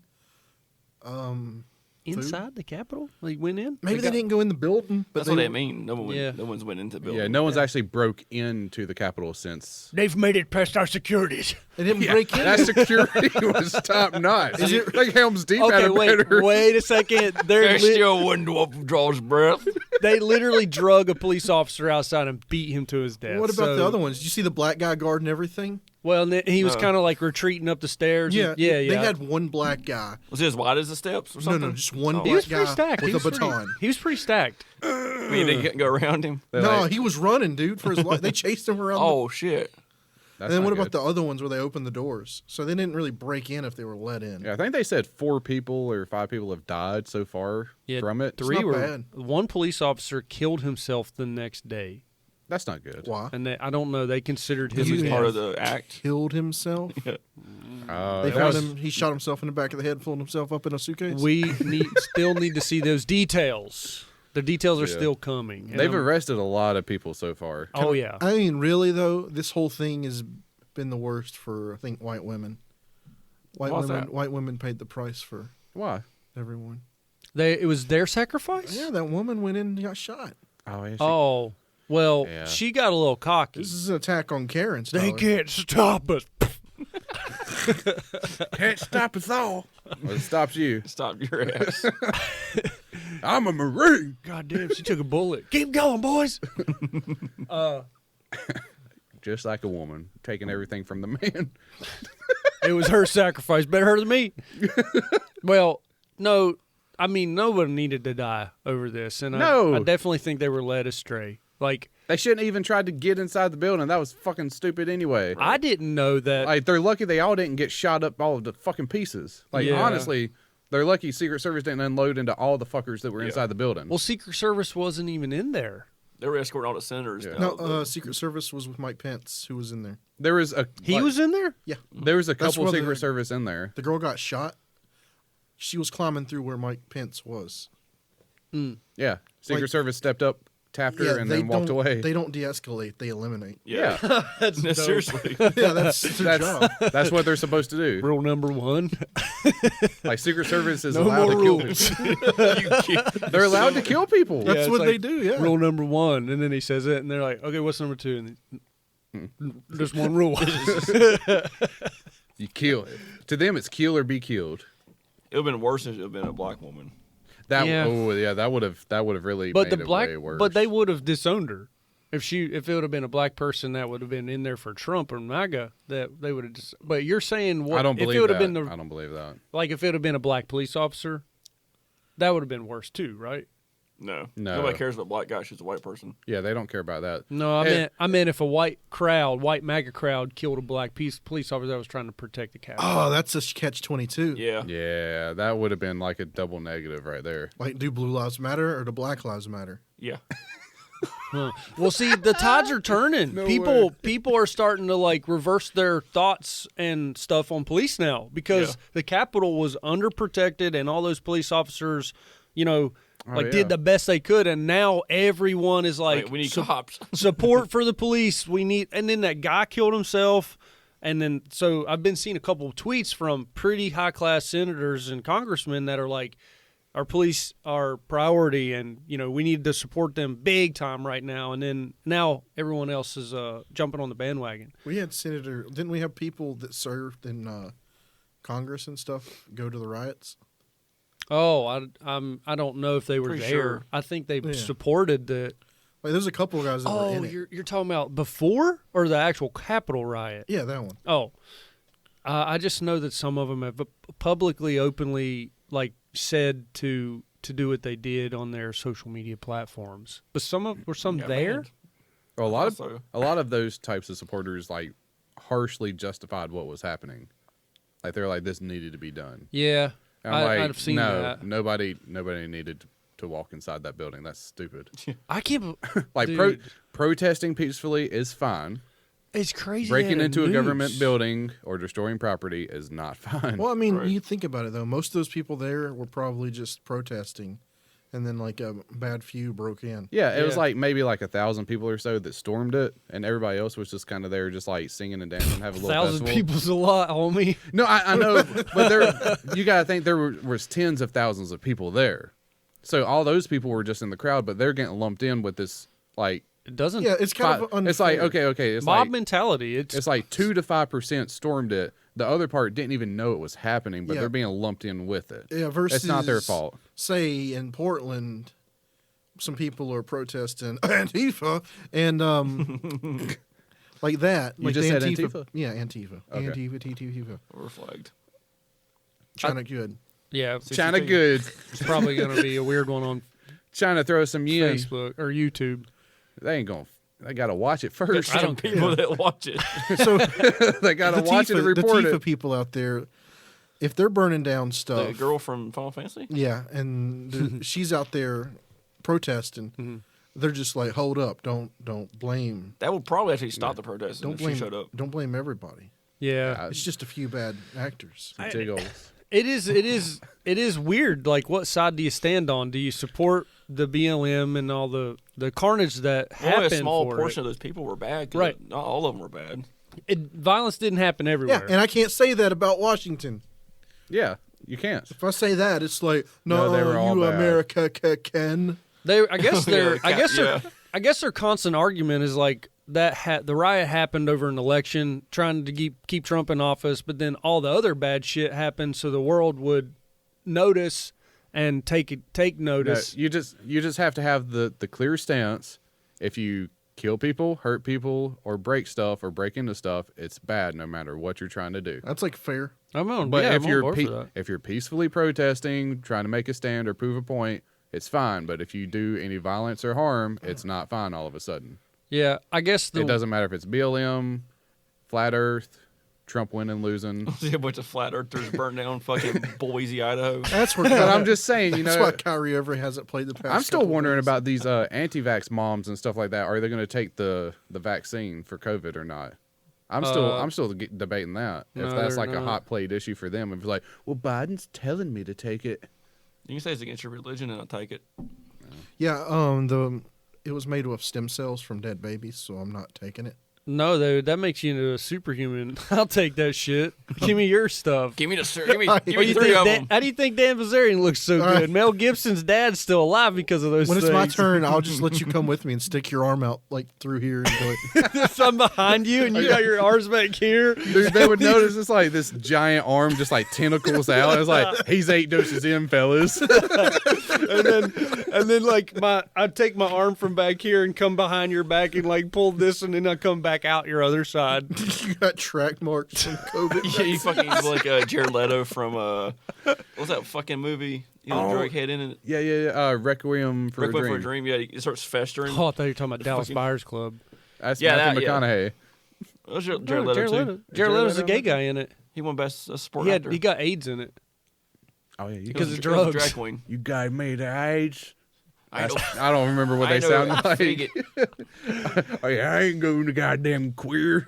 Inside the Capitol? They went in? Maybe they didn't go in the building, but that's what they mean. No one's went into the building. Yeah, no one's actually broke into the Capitol since. They've made it past our securities. They didn't break in. That security was top notch. Is it- like Helm's Deep had Okay, a wait, better. wait a second. There's still one draws breath. They literally drug a police officer outside and beat him to his death. What about So- the other ones? Did you see the black guy guarding everything? Well, and then he was No. kind of like retreating up the stairs. Yeah, yeah. They had one black guy. Was it as wide as the steps or No, something? no, just one Oh. He black was pretty guy stacked. with He a was baton. He was pretty stacked. I mean, they couldn't go around him. They're No, like- he was running, dude, for his life. They chased him around. Oh shit! And then not what about good. the other ones where they opened the doors? So they didn't really break in if they were let in. Yeah, I think they said 4 people or 5 people have died so far from it. Three not were. bad. One police officer killed himself the next day, That's not good. Why? and I don't know. They considered him This is dead. part of the act. Killed himself. They That found was- him. He shot himself in the back of the head, pulled himself up in a suitcase. We still need to see those details. The details are Yeah. still coming. And They've I'm- arrested a lot of people so far. Oh yeah. I mean, really though, this whole thing has been the worst for I think white women. Why's that? White women paid the price for Why? everyone. It was their sacrifice. Yeah, that woman went in and got shot. Oh, yeah, Oh well, Yeah. she got a little cocky. This is an attack on Karens. They Tyler. can't stop us. can't stop us all. Well, it stops you. Stop your ass. I'm a Marine. God damn, she took a bullet. Keep going, boys. Just like a woman, taking everything from the man. It was her sacrifice. Better her than me. Well, no, I mean, nobody needed to die over this. And No. I definitely think they were led astray. Like, They shouldn't even tried to get inside the building. That was fucking stupid anyway. I didn't know that. Like, they're lucky they all didn't get shot up all of the fucking pieces. Like, Yeah. honestly, they're lucky Secret Service didn't unload into all the fuckers that were inside the building. Well, Secret Service wasn't even in there. They were escorting all the senators. Yeah. down. No, Secret Service was with Mike Pence, who was in there. There was a He was in there? Yeah, there was a That's couple where Secret the- Service in there. the girl got shot. She was climbing through where Mike Pence was. Yeah, Secret Like- Service stepped up, tapped her, and they then walked don't- away. They don't de-escalate; they eliminate. Yeah. That's No, seriously. Yeah, that's their job. That's what they're supposed to do. Rule number 1. Like Secret Service is No allowed more to kill rules. people. They're allowed to kill people. That's it's what like they do. Yeah. Rule number 1. And then he says it, and they're like, okay, what's number 2? And just one rule. You kill it. To them, it's kill or be killed. It would have been worse if it had been a black woman. That Yeah. that would have really But made the it black, way worse. but they would have disowned her if it would have been a black person that would have been in there for Trump or MAGA. That they would have. But you're saying what? I don't if believe it would that. have been the I don't believe that. like if it would have been a black police officer, that would have been worse too, right? No. No. Nobody cares about black guy. She's a white person. Yeah, they don't care about that. No, Hey, I meant if a white MAGA crowd killed a black police officer that was trying to protect the Capitol. Oh, that's a catch-22. Yeah. Yeah, that would have been like a double negative right there. Like, do Blue Lives Matter or do Black Lives Matter? Yeah. Huh. Well, see, the tides are turning. People are starting to like reverse their thoughts and stuff on police now because Yeah. the Capitol was underprotected and all those police officers, Oh, yeah. did the best they could, and now everyone is like, We need cops. support for the police. We need, and then that guy killed himself. And then, so I've been seeing a couple of tweets from pretty high class senators and congressmen that are like, our police are priority and, we need to support them big time right now. And then now everyone else is jumping on the bandwagon. We had didn't we have people that served in Congress and stuff go to the riots? Oh, I don't know if they were Pretty there. sure. I think they Yeah. supported the. Like, there's a couple of guys that were Oh, in it. you're talking about before or the actual Capitol riot? Yeah, that one. Oh, I just know that some of them have publicly, openly, like said to do what they did on their social media platforms. But were some Yeah, there? banned. Well, Also. a lot of those types of supporters like harshly justified what was happening. Like they're like, this needed to be done. Yeah, And I'm like, I've seen no, that. nobody needed to walk inside that building. That's stupid. I can't. Like Dude. protesting peacefully is fine. It's crazy. Breaking they had into a government noose. building or destroying property is not fine. Well, I mean, Right. you think about it though. Most of those people there were probably just protesting, and then like a bad few broke in. yeah, it was Yeah. like maybe like 1,000 people or so that stormed it, and everybody else was just kind of there, just like singing and dancing, having a little 1,000 festival. people's a lot, homie. No, I know, but you got to think there was tens of thousands of people there. So all those people were just in the crowd, but they're getting lumped in with this like. It doesn't. Yeah, it's kind of unfair. It's like okay. It's mob like mentality. It's like 2 to 5% stormed it. The other part didn't even know it was happening, but Yeah. they're being lumped in with it. Yeah, versus It's not their fault. Say in Portland, some people are protesting Antifa and like that. You like just the said Antifa? Yeah, Antifa. Okay. Antifa. We're flagged. China good. yeah. China good. It's probably going to be a weird one on China throw some yin. Facebook or YouTube. They ain't gonna. They got to watch it first. I don't people that watch it. So They got to watch it and the report Tifa it. people out there, if they're burning down The stuff, girl from Final Fantasy. yeah, and she's out there protesting, they're just like, hold up, don't blame, That would probably actually stop the protest don't if blame, she showed up. don't blame everybody. Yeah. It's just a few bad actors. Jiggles. It is weird. Like, what side do you stand on? Do you support the BLM and all the carnage that happened? Only a small for portion it? of those people were bad. 'Cause Right. Not all of them were bad. Violence didn't happen Yeah, everywhere. and I can't say that about Washington. Yeah, you can't. If I say that, it's like, No, no, they were all you bad. America can. I guess Yeah, I guess their constant argument is like that the riot happened over an election, trying to keep Trump in office, but then all the other bad shit happened, so the world would notice and take No, notice. you just have to have the clear stance. If you kill people, hurt people, or break stuff or break into stuff, it's bad no matter what you're trying to do. That's like fair. I'm on, But yeah, if I'm on you're board for that. if you're peacefully protesting, trying to make a stand or prove a point, it's fine. But if you do any violence or harm, it's not fine all of a sudden. Yeah, I guess It doesn't matter if it's BLM, Flat Earth, Trump winning, losing. See a bunch of flat earthers burn down fucking Boise, Idaho. That's where. But I'm just saying, That's why Kyrie Irving hasn't played the past. I'm still couple wondering games. about these anti-vax moms and stuff like that. Are they going to take the vaccine for COVID or not? I'm still debating that. no, If that's they're like a not. hot plate issue for them, if it's like, well, Biden's telling me to take it. You can say it's against your religion, and I'll take it. Yeah, it was made with stem cells from dead babies, so I'm not taking it. No, though, that makes you into a superhuman. I'll take that shit. Give me your stuff. Give me give me What do you three think of Dan- them. how do you think Dan Bilzerian looks so All right. good? Mel Gibson's dad's still alive because of those When things. it's my turn, I'll just let you come with me and stick your arm out like through here and go. There's some behind you, and you got your arms back here. Dude, they would notice it's like this giant arm just like tentacles out. It's like, he's 8 doses in, fellas. and then like I'd take my arm from back here and come behind your back and like pull this, and then I come back out your other side. You got track marks from COVID. Yeah, you fucking like Jared Leto from what's that fucking movie? You know, Drake had in it. Yeah. Requiem for Requiem a Dream. for a Dream. Yeah, it starts festering. Oh, I thought you were talking about Dallas Fucking- Buyers Club. That's Yeah, Matthew that- yeah. McConaughey. That was Jared No, Leto too. Jared Leto's a gay guy in it. He won best support actor. He got AIDS in it. Oh, yeah. You Because guys, of He was a drugs. drag queen. you guys made AIDS. I know. I don't remember what I they know, sound I like. figured. Oh, yeah, I ain't going to goddamn queer.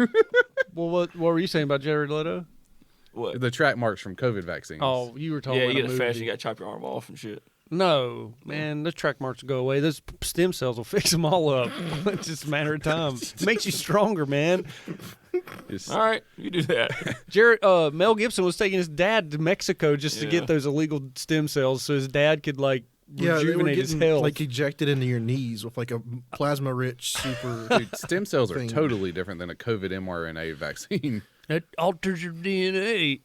Well, what were you saying about Jared Leto? What? The track marks from COVID vaccines. Oh, you were talking Yeah, about you a get a movie. fashion, you got to chop your arm off and shit. No, man, those track marks will go away. Those stem cells will fix them all up. It's just a matter of time. It makes you stronger, man. Just- All right, you do that. Mel Gibson was taking his dad to Mexico just to Yeah. get those illegal stem cells so his dad could like Yeah, they were rejuvenate his getting health. like ejected into your knees with like a plasma-rich super. Dude, stem cells are thing. totally different than a COVID mRNA vaccine. It alters your DNA.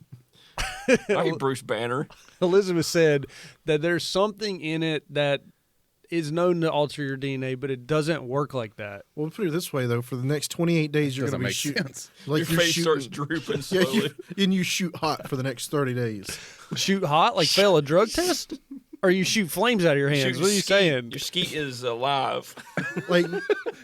I hate Bruce Banner. Elizabeth said that there's something in it that is known to alter your DNA, but it doesn't work like that. Well, put it this way though: for the next 28 days, you're Doesn't going to be make shooting. sense. Like Your you're face shooting, starts drooping yeah, slowly. and you shoot hot for the next 30 days. Shoot hot, like fail a drug test? Or you shoot flames out of your hands? Shoot, What are you skeet. saying? Your skeet is alive. Like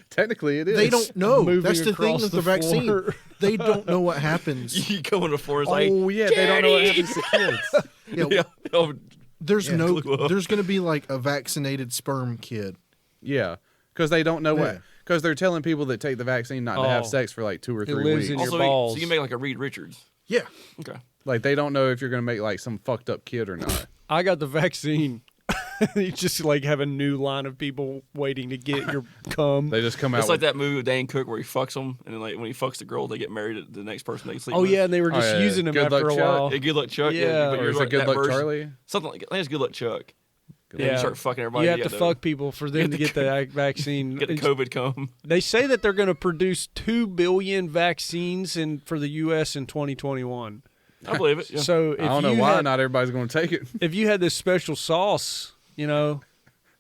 Technically, it is. they don't know. Moving That's the thing across with the the vaccine. floor. They don't know what happens. You go on the floor, it's like, Oh, yeah, they don't know what happens to kids. Yeah, yeah, oh, there's glue up. There's going to be like a vaccinated sperm kid. Yeah, because they don't know Yeah. what. Because they're telling people that take the vaccine not to have Oh. sex for like 2 or It 3 lives weeks. in your also, balls. so you can make like a Reed Richards. Yeah, Okay. Like they don't know if you're gonna make like some fucked up kid or not. I got the vaccine. You just like have a new line of people waiting to get your cum. They just come out. It's like with, that movie with Dane Cook where he fucks them, and then like when he fucks the girl, they get married to the next person they sleep Oh with. yeah, and they were Oh, just yeah. using him Good after Luck a Chuck. while. Yeah, Good Luck Chuck. Yeah. but Or you're is it like Good that Luck version. Charlie? Something like I think it's Good Luck Chuck. Good Yeah. You Yeah. start fucking everybody. You have to together. fuck people for them to get the vaccine. Get the COVID cum. They say that they're going to produce 2 billion vaccines for the U.S. in 2021. I believe it. Yeah. So if I don't know you why had, not everybody's gonna take it. if you had this special sauce, you know,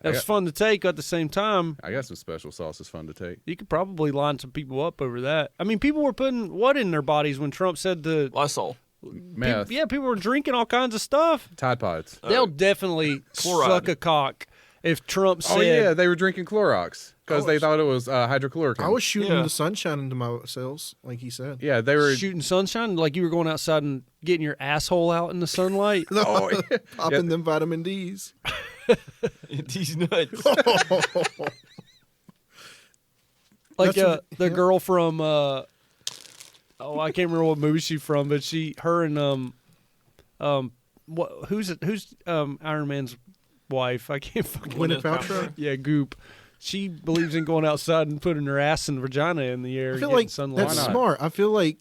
that was fun to take. At the same time, I got some special sauce. It's fun to take. you could probably line some people up over that. I mean, people were putting what in their bodies when Trump said the Lysol. Meth, people were drinking all kinds of stuff. Tide Pods. They'll definitely Chloride. suck a cock if Trump said. Oh yeah, they were drinking Clorox because they thought it was hydrochloroquine. I was shooting Yeah. the sunshine into my cells, like he said. Yeah, they were. Shooting sunshine like you were going outside and getting your asshole out in the sunlight. Popping them vitamin D's. These nuts. Like That's what- the yeah. girl from I can't remember what movie she's from, but her and who's Iron Man's wife? I can't fucking Gwyneth Paltrow. Yeah, Goop. She believes in going outside and putting her ass and vagina in the air I and feel getting like sunlight. that's Why not? smart. I feel like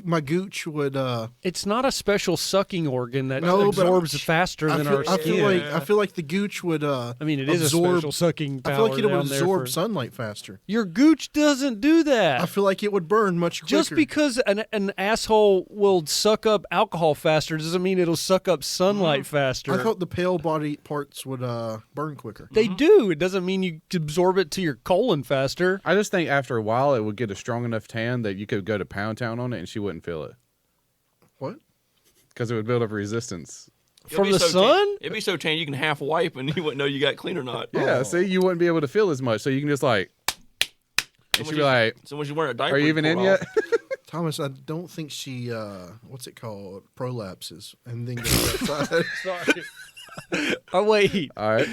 my gooch would. It's not a special sucking organ that No, but absorbs faster than our skin. I feel like the gooch would. I mean, it is a absorb, special sucking power I feel like it would down there absorb for- sunlight faster. Your gooch doesn't do that. I feel like it would burn much quicker. Just because an asshole will suck up alcohol faster doesn't mean it'll suck up sunlight faster. I thought the pale body parts would burn quicker. They do. It doesn't mean you absorb it to your colon faster. I just think after a while it would get a strong enough tan that you could go to Pound Town on it and she wouldn't feel it What? because it would build up resistance. From the sun? It'd be so tan you can half wipe and you wouldn't know you got clean or not. Yeah, see, you wouldn't be able to feel as much, so you can just like. And she'd be like, So when you wearing a diaper, "Are you even in pull it yet?" off. Thomas, I don't think she. What's it called? Prolapses, and then goes outside. Sorry. Oh, wait. All right.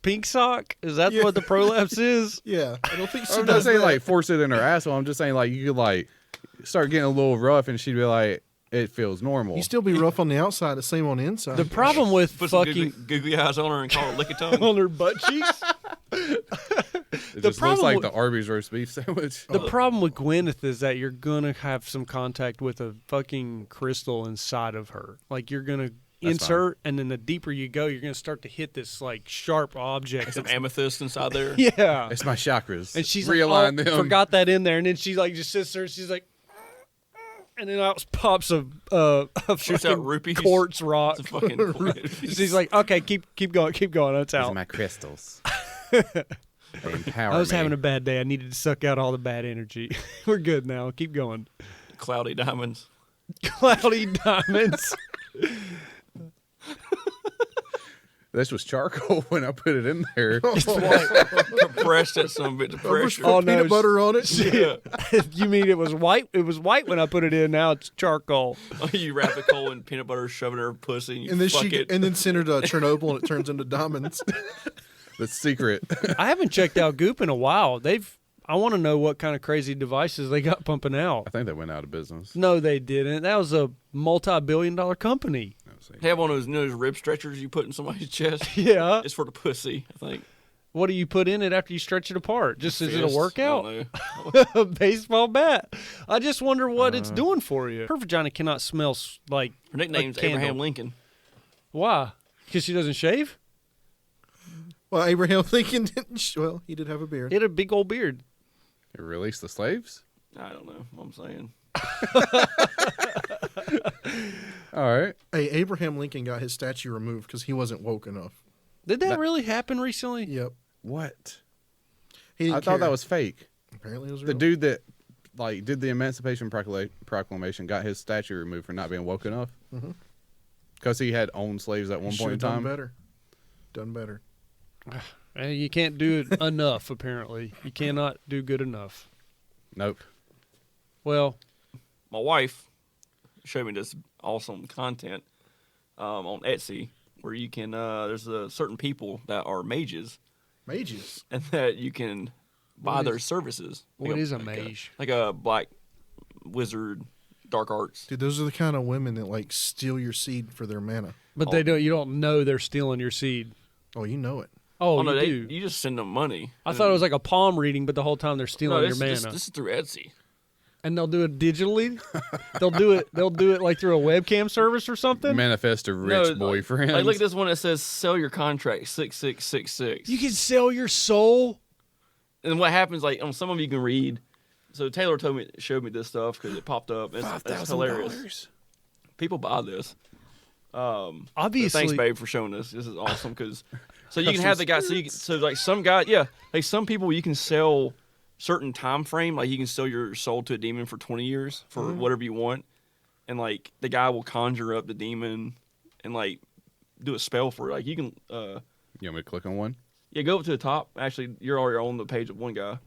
Pink sock? Is that Yeah. what the prolapse is? Yeah, I don't think she I'm not does saying that. like force it in her asshole. I'm just saying like you could like start getting a little rough, and she'd be like, "It feels normal." You still be rough on the outside, the same on the inside. The problem with Put some fucking googly eyes on her and call her lick a tongue. on her butt cheeks. It the just looks problem like with- the Arby's roast beef sandwich. The problem with Gwyneth is that you're gonna have some contact with a fucking crystal inside of her. Like you're gonna insert, and then the deeper you go, you're gonna start to hit this like sharp object. Some that's- amethyst inside there. yeah. It's my chakras. And she's realign like, oh, them. forgot that in there, and then she like just sits there. And she's like, and then out pops a Shoots out fucking rupees. quartz rock. It's a fucking She's like, okay, keep going. That's These out. are my crystals. They empower I was me. having a bad day. I needed to suck out all the bad energy. We're good now. Keep going. cloudy diamonds. Cloudy diamonds. This was charcoal when I put it in there. Compressed that some bit to pressure. Oh, Put peanut no, butter on it. Yeah. You mean it was white? It was white when I put it in. Now it's charcoal. You wrap the coal in peanut butter, shove it in her pussy, and you And then fuck she it. and then send her to Chernobyl and it turns into diamonds. The secret. I haven't checked out Goop in a while. I want to know what kind of crazy devices they got pumping I out. think they went out of business. No, they didn't. That was a multi-billion-dollar company. They have one of those, those rib stretchers you put in somebody's chest. Yeah. It's for the pussy, I think. What do you put in it after you stretch it apart? Just is it a Fist. workout? I don't know. A baseball bat. I just wonder what it's doing for you. Her vagina cannot smell like Her nickname's a candle. Abraham Lincoln. Why? Because she doesn't shave? Well, Abraham Lincoln didn't. Well, he did have a beard. He had a big old beard. They released the slaves? I don't know what I'm saying. All right. Hey, Abraham Lincoln got his statue removed because he wasn't woke enough. Did that really happen recently? Yep. What? He didn't I thought that care. was fake. Apparently it was The real. dude that like did the Emancipation Proclamation got his statue removed for not being woke enough. Because he had owned slaves at one He point in should've time. Done better. You can't do it enough, apparently. You cannot do good enough. Nope. Well, My wife showed me this awesome content on Etsy where you can, there's certain people that are mages Mages. and that you can buy their services. what is a like mage? Like a black wizard, dark arts. Dude, those are the kind of women that like steal your seed for their mana. But they don't. You don't know they're stealing your seed. Oh, you know it. Oh, no, you do. you just send them money. I thought it was like a palm reading, but the whole time they're stealing no, your mana. this is through Etsy. And they'll do it digitally. They'll do it like through a webcam service or something. Manifest a rich No, boyfriend. Like, look at this one that says sell your contract 6666. You can sell your soul. And what happens, like, on some of you can read. So Taylor showed me this stuff because it popped up. It's hilarious. People buy this. Obviously, Thanks, babe, for showing us. This is awesome because so you can have the guy. So like some guy, yeah, like some people you can sell certain time frame. Like you can sell your soul to a demon for 20 years for whatever you want, and like the guy will conjure up the demon and like do a spell for it. Like you can. You want me to click on one? Yeah, go up to the top. Actually, you're already on the page of one guy.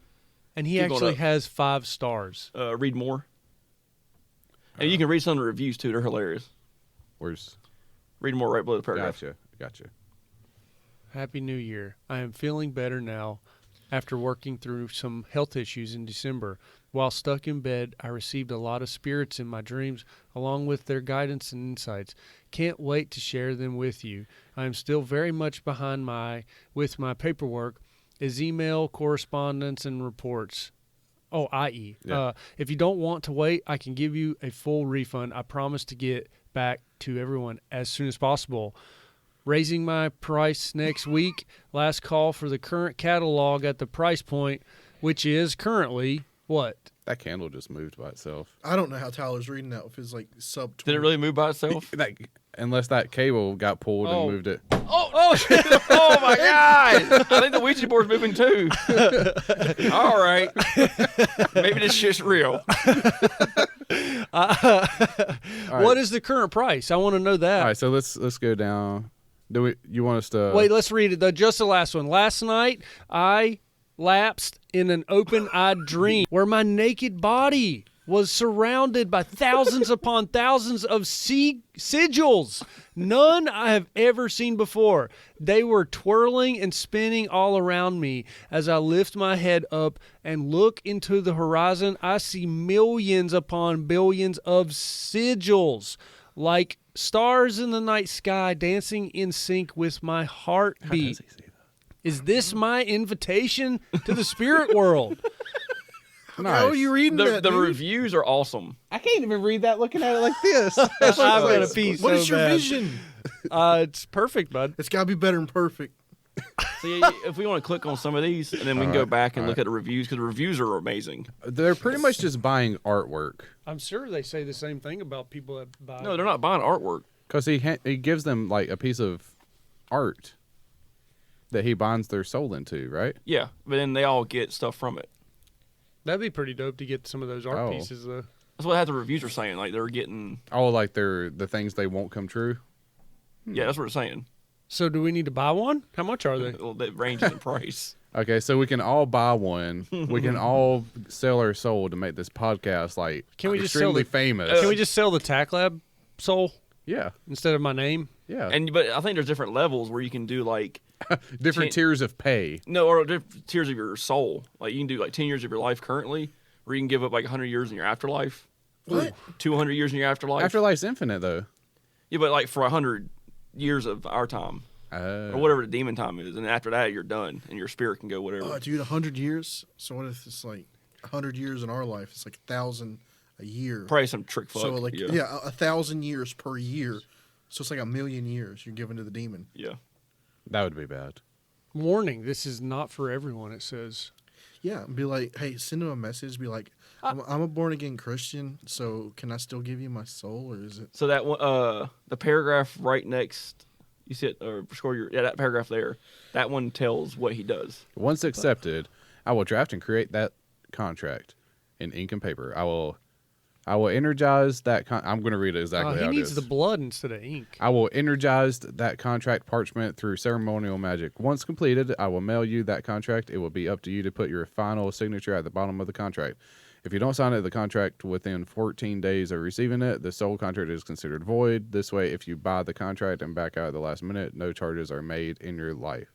And he Keep going actually up. has 5 stars. Read more. And you can read some of the reviews, too. They're hilarious. Where's Read more right below the paragraph. Gotcha. Happy New Year. I am feeling better now after working through some health issues in December. While stuck in bed, I received a lot of spirits in my dreams, along with their guidance and insights. Can't wait to share them with you. I am still very much behind with my paperwork, is email, correspondence, and reports. Oh, i.e. Yeah. If you don't want to wait, I can give you a full refund. I promise to get back to everyone as soon as possible. Raising my price next week. Last call for the current catalog at the price point, which is currently what? That candle just moved by itself. I don't know how Tyler's reading that with his like sub. Did it really move by itself? Unless that cable got pulled Oh. and moved it. Oh my God! I think the Ouija board's moving too. All right, maybe this shit's real. What is the current price? I want to know that. All right, so let's go down. You want us to Wait, let's read it though. Just the last one. Last night, I lapsed in an open-eyed dream where my naked body was surrounded by thousands upon thousands of sigils, none I have ever seen before. They were twirling and spinning all around me. As I lift my head up and look into the horizon, I see millions upon billions of sigils, like stars in the night sky dancing in sync with my heartbeat. Is this my invitation to the spirit world? How are you reading The that? dude? reviews are awesome. I can't even read that looking at it like this. I've got a piece. What so is your bad. vision? It's perfect, bud. It's got to be better than perfect. So if we want to click on some of these, and then we can go back and look at the reviews, because the reviews are amazing. They're pretty much just buying artwork I'm sure they say the same thing about people that buy. No, they're not buying artwork. because he gives them like a piece of art that he binds their soul into, right? Yeah, but then they all get stuff from it. That'd be pretty dope to get some of those art Oh. pieces, though. That's what half the reviews are saying. Like they're getting. Oh, like they're the things they won't come true. Yeah, that's what they're saying. So, do we need to buy one? How much are they? Well, that ranges in price. Okay, so we can all buy one. We can all sell our soul to make this podcast like Can we just sell extremely the- famous. Can we just sell the TACT Lab soul Yeah, instead of my name? yeah. But I think there's different levels where you can do like Different tiers of pay. or different tiers of your soul. Like you can do like 10 years of your life currently, or you can give up like 100 years in your afterlife. What? 200 years in your afterlife. Afterlife's infinite though. Yeah, but like for 100 years of our time, or whatever the demon time is, and after that you're done, and your spirit can go whatever. Oh, dude, 100 years. So what if it's like 100 years in our life? It's like 1,000 a year. Probably some trick fuck. So like yeah, 1,000 years per year. So it's like 1,000,000 years you're giving to the demon. Yeah. That would be bad. Warning: this is not for everyone. It says. Yeah, and be like, hey, send him a message. Be like, I'm a born again Christian, so can I still give you my soul, or is it? So that one, the paragraph right next, you see it, or score your that paragraph there. That one tells what he does. Once accepted, I will draft and create that contract in ink and paper. I will energize that. I'm going to read it exactly He how it needs is. the blood instead of ink. I will energize that contract parchment through ceremonial magic. Once completed, I will mail you that contract. It will be up to you to put your final signature at the bottom of the contract. If you don't sign it, the contract within 14 days of receiving it, the soul contract is considered void. This way, if you buy the contract and back out at the last minute, no charges are made in your life.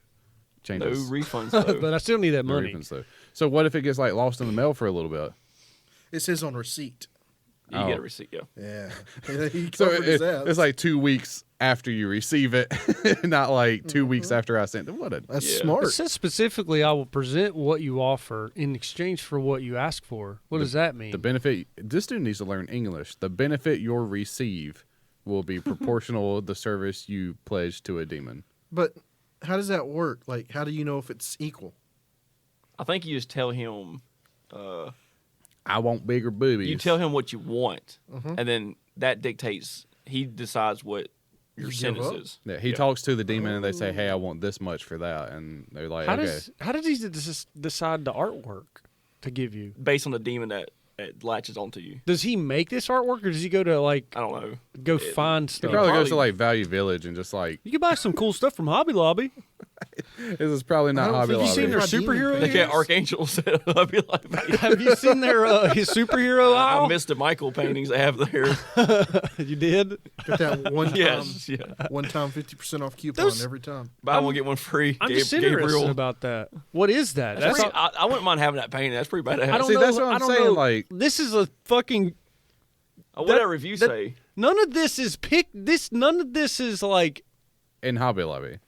No Changes. refunds though. But I still need that no money. refunds, though. So what if it gets like lost in the mail for a little bit? It says on receipt. You get a Oh. receipt. Yeah. Yeah, he So covered his ass. it's like 2 weeks after you receive it, not like 2 weeks after I sent it. What a That's Yeah. smart. It says specifically, I will present what you offer in exchange for what you ask for. What does that mean? the benefit. This dude needs to learn English. The benefit you'll receive will be proportional to the service you pledge to a demon. But how does that work? Like, how do you know if it's equal? I think you just tell him. I want bigger boobies. You tell him what you want, Mm-hmm. and then that dictates. He decides what your You give sentence up? is. Yeah, he talks to the demon and they say, "Hey, I want this much for that," and they're like, how "Okay." does he decide the artwork to give you? Based on the demon that latches onto you. Does he make this artwork, or does he go to like I don't know. go find He stuff? probably goes probably- to like Value Village and just like You can buy some cool stuff from Hobby Lobby. This is probably I not don't Hobby think you Lobby. seen their Redeeming superhero They paintings. got archangels. I'll be like, Have you seen their his superhero I aisle? missed the Michael paintings they have there. You did? Got that Yes, yeah. one time 50% off coupon Those- every time. Buy one get one free. I'm just interested Gabriel. about that. What is that? That's That's pretty, I wouldn't mind having that painting. That's pretty badass. I don't See, know. that's what I I'm don't saying, know. like- this is a fucking. What did that review that- say? None of this is None of this is like. In Hobby Lobby.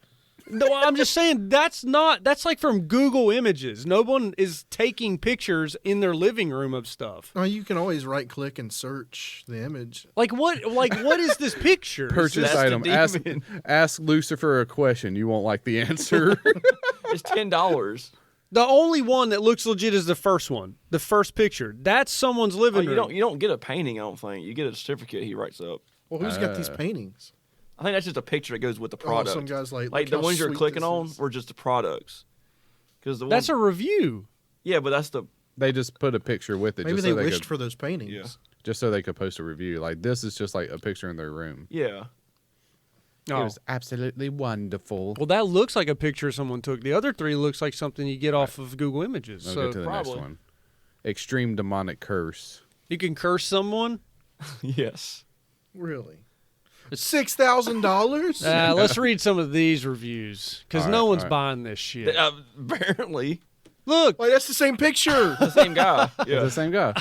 No, I'm just saying that's like from Google Images. No one is taking pictures in their living room of stuff. Oh, you can always right click and search the image. Like what is this picture? Purchase That's the item. demon. Ask Lucifer a question. You won't like the answer. It's $10. The only one that looks legit is the first one. The first picture. That's someone's Oh, living room. you don't get a painting. I don't think you get a certificate. He writes up. Well, who's got these paintings? I think that's just a picture that goes with the Oh, product. some guys like the how ones you're sweet clicking this on is. were just the products. Because the That's a review. yeah, but that's the They just put a picture with it Maybe just they so they wished could, for those paintings. Yeah. just so they could post a review. Like this is just like a picture in their room. yeah. It was absolutely wonderful. Well, that looks like a picture someone took. The other three looks like something you get off of Google Images. I'll So get to the probably. next one. Extreme demonic curse. you can curse someone. Yes. Really? $6,000? Let's read some of these reviews because All no right, one's all right. buying this shit. Apparently, Look, Wait, that's the same picture. the same guy. It's Yeah. the same guy.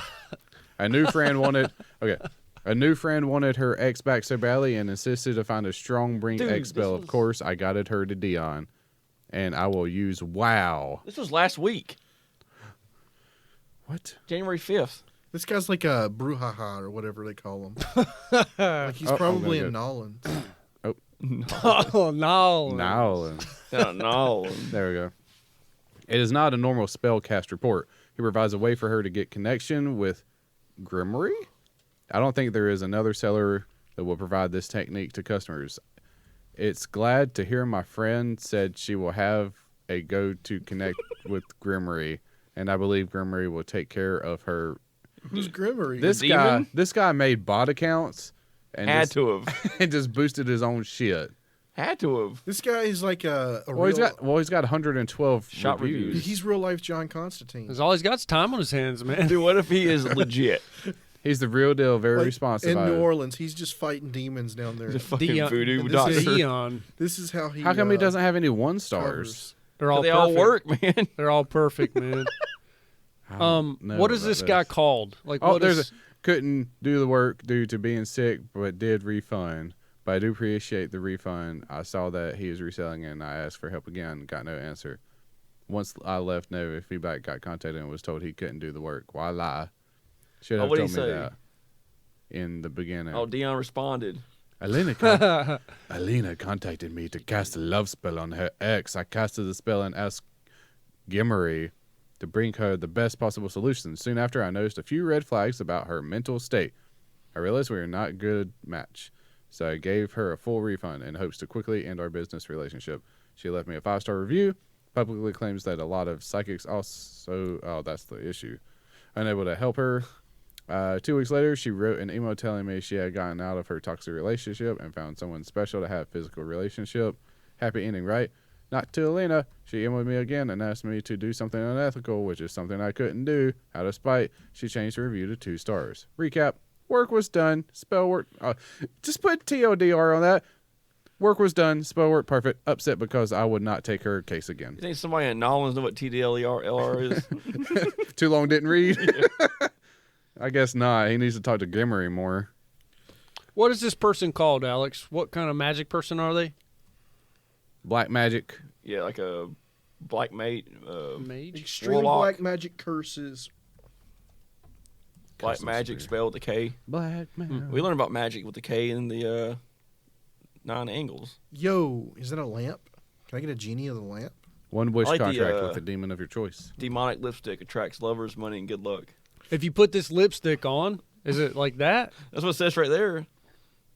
A new friend wanted. Okay. A new friend wanted her ex back so badly and insisted to find a strong brink Dude, ex spell. this Of was- course, I guided her to Dion, and I will use wow. This was last week, What? January 5th. This guy's like a brouhaha or whatever they call him. Like he's Oh, I'm probably gonna in go. Nolans. oh no, Now, No. there we go. It is not a normal spellcast report. He provides a way for her to get connection with Grimory. I don't think there is another seller that will provide this technique to customers. It's glad to hear my friend said she will have a go to connect with Grimory, and I believe Grimory will take care of her. Who's Grimory? This guy made bot accounts and Had just, to have. and just boosted his own shit. Had to have. This guy is like a Well, real. he's got 112 Shot reviews. reviews. He's real life John Constantine. Because all he's got is time on his hands, man. Dude, what if he is legit? He's the real deal, very Like, responsive. in I- New Orleans. He's just fighting demons down there. The fucking Dion- voodoo this doctor. is- Dion. This is how he. How come he doesn't have any 1 stars? covers. They're all They all perfect. work, man. They're all perfect, man. I don't know What is about this guy called? Like, Oh, what there's is? couldn't do the work due to being sick, but did refund. But I do appreciate the refund. I saw that he was reselling it, and I asked for help again. Got no answer. Once I left no feedback, got contacted and was told he couldn't do the work. Why lie? Should have what'd told he me say? that in the beginning. Oh, Dion responded. Alina contacted me to cast a love spell on her ex. I casted the spell and asked Gimmery to bring her the best possible solution. Soon after, I noticed a few red flags about her mental state. I realized we were not a good match, so I gave her a full refund in hopes to quickly end our business relationship. She left me a 5-star review, publicly claims that a lot of psychics also... Oh, that's the issue. Unable to help her. 2 weeks later, she wrote an email telling me she had gotten out of her toxic relationship and found someone special to have physical relationship. Happy ending, right? Not to Alina. She emailed me again and asked me to do something unethical, which is something I couldn't do. Out of spite, she changed the review to 2 stars. Recap. Work was done. Spell work. Just put TODR on that. Work was done. Spell work perfect. Upset because I would not take her case again. You think somebody in Nolans know what TDLR is? Too long didn't read? I guess not. He needs to talk to Gimmery more. What is this person called, Alex? What kind of magic person are they? Black magic. Yeah, like a black mate. Mage. Extreme Warlock. black magic curses. Black Custom magic spear. spelled with a K. Black man. We learned about magic with the K in the 9 angles. Yo, is that a lamp? Can I get a genie of the lamp? One wish I like the, contract with the demon of your choice. Demonic lipstick attracts lovers, money, and good luck. If you put this lipstick on, is it like that? That's what it says right there.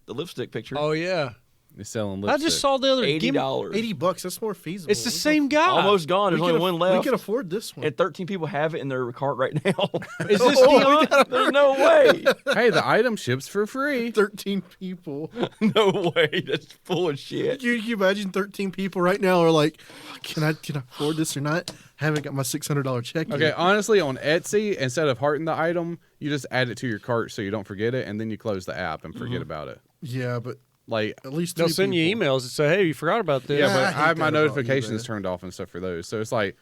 The lipstick picture. Oh yeah. He's selling I lipstick. just saw the other $80. $80. That's more feasible. It's the same guy. Almost gone. There's only one We left. can afford this one. And 13 people have it in their cart right now. Is this Dion? There's no way. Hey, the item ships for free. 13 people. No way. That's full of shit. Can you imagine 13 people right now are like, can I afford this or not? Haven't got my $600 check Okay, yet. honestly, on Etsy, instead of hearting the item, you just add it to your cart so you don't forget it, and then you close the app and forget about it. Yeah, but Like, at least They'll three send you people. emails that say, "Hey, you forgot about this." yeah, I but hate I have my that about notifications eBay. turned off and stuff for those. So it's like,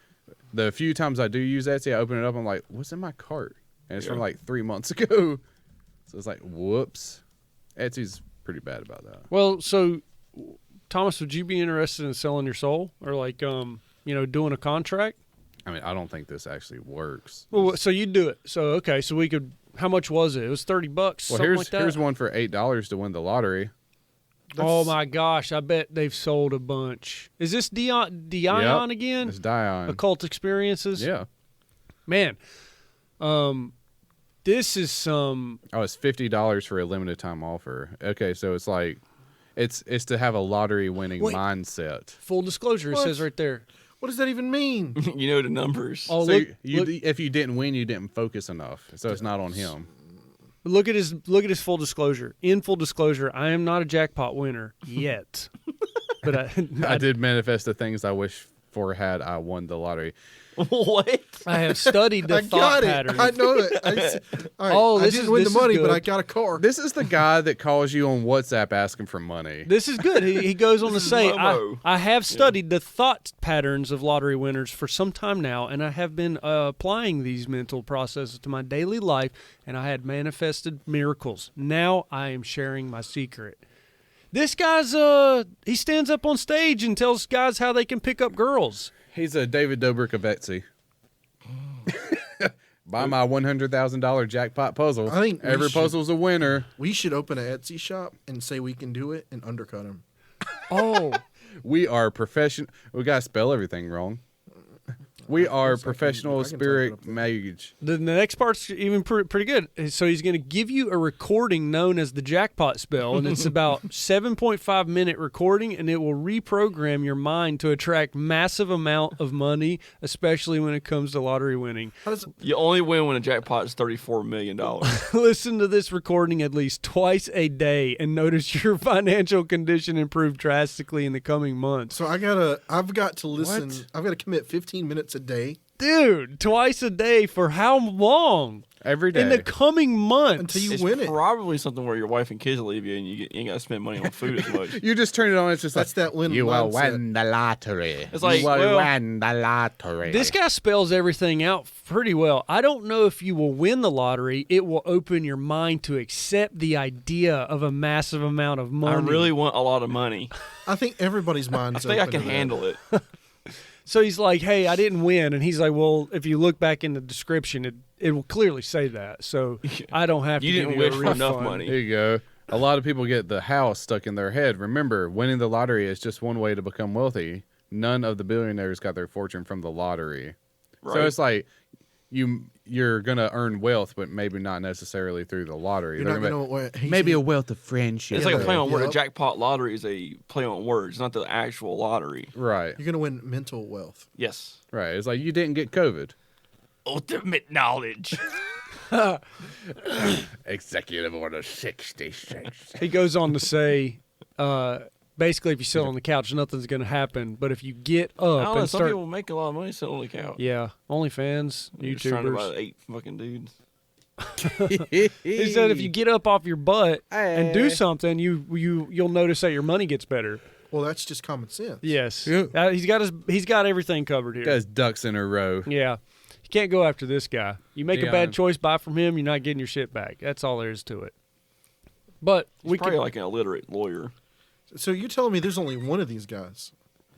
the few times I do use Etsy, I open it up, I'm like, what's in my cart? And it's from like 3 months ago. So it's like, whoops. Etsy's pretty bad about that. Well, so Thomas, would you be interested in selling your soul or like doing a contract? I mean, I don't think this actually works. Well, so you'd do it. So okay, so we could. How much was it? It was $30. Well, Something like that. here's one for $8 to win the lottery. Oh my gosh! I bet they've sold a bunch. Is this Dion Yep, again? It's Dion. Occult Experiences. Yeah. Man, this is some. Oh, it's $50 for a limited time offer. Okay, so it's like, it's to have a lottery winning Wait. mindset. Full disclosure, it What? says right there. What does that even mean? You know the numbers. Oh, So look, if you didn't win, you didn't focus enough. So it's not on him. look at his full disclosure. In full disclosure, I am not a jackpot winner yet, but I did manifest the things I wish for had I won the lottery. What? I have studied the I thought got it. patterns. I know that. All right. Oh, I this didn't is- win this the is money, but good. I got a car. This is the guy that calls you on WhatsApp asking for money. This is good. He goes on to This is say, Momo. I have studied the thought patterns of lottery winners for some time now, and I have been applying these mental processes to my daily life, and I had manifested miracles. Now I am sharing my secret. This guy's, he stands up on stage and tells guys how they can pick up girls. He's a David Dobrik of Etsy. Buy my $100,000 jackpot puzzle. I think we every should- puzzle's a winner. We should open an Etsy shop and say we can do it and undercut him. Oh, We are professional. We gotta spell everything wrong. We are I can professional type it spirit up there. mage. the next part's even pretty good. So he's going to give you a recording known as the jackpot spell, and it's about 7.5 minute recording, and it will reprogram your mind to attract massive amount of money, especially when it comes to lottery winning. How does You only win when a jackpot is $34 million. Listen to this recording at least twice a day, and notice your financial condition improve drastically in the coming months. so I've got to listen. What? I've got to commit 15 minutes a day Dude, twice a day for how long? Every day. In the coming months. until you It's win it. probably something where your wife and kids leave you and you ain't got to spend money on food as much. You just turn it on. It's just That's like, that win you will mindset. win the lottery. It's like, you will well- win the lottery. This guy spells everything out pretty well. I don't know if you will win the lottery. It will open your mind to accept the idea of a massive amount of money. I really want a lot of money. I think everybody's mind's I think I open can to that. handle it. So he's like, hey, I didn't win. And he's like, well, if you look back in the description, it will clearly say that. So I don't have to You give didn't you a wish for enough refund. money. There you go. A lot of people get the house stuck in their head. Remember, winning the lottery is just one way to become wealthy. None of the billionaires got their fortune from the lottery. So Right. it's like you're gonna earn wealth, but maybe not necessarily through the lottery. You're They're not gonna going to be- maybe a wealth of friendship. It's like a play on word. Yep. A jackpot lottery is a play on words, not the actual lottery. Right, You're going to win mental wealth. Yes. right. It's like you didn't get COVID. Ultimate knowledge. Executive Order 66. He goes on to say, basically, if you sit on the couch, nothing's going to happen. But if you get I don't up know. and Some start, people make a lot of money sitting on the couch. yeah, OnlyFans, You're just trying to buy YouTubers. 8 fucking dudes. He said if you get up off your butt and do Hey. something, you'll notice that your money gets better. Well, that's just common sense. Yes, Yeah. he's got everything covered here. Guys, ducks in a row. Yeah, you can't go after this guy. You make a Yeah. bad choice, buy from him. You're not getting your shit back. That's all there is to it. But He's we probably could like an illiterate lawyer. So you're telling me there's only one of these guys?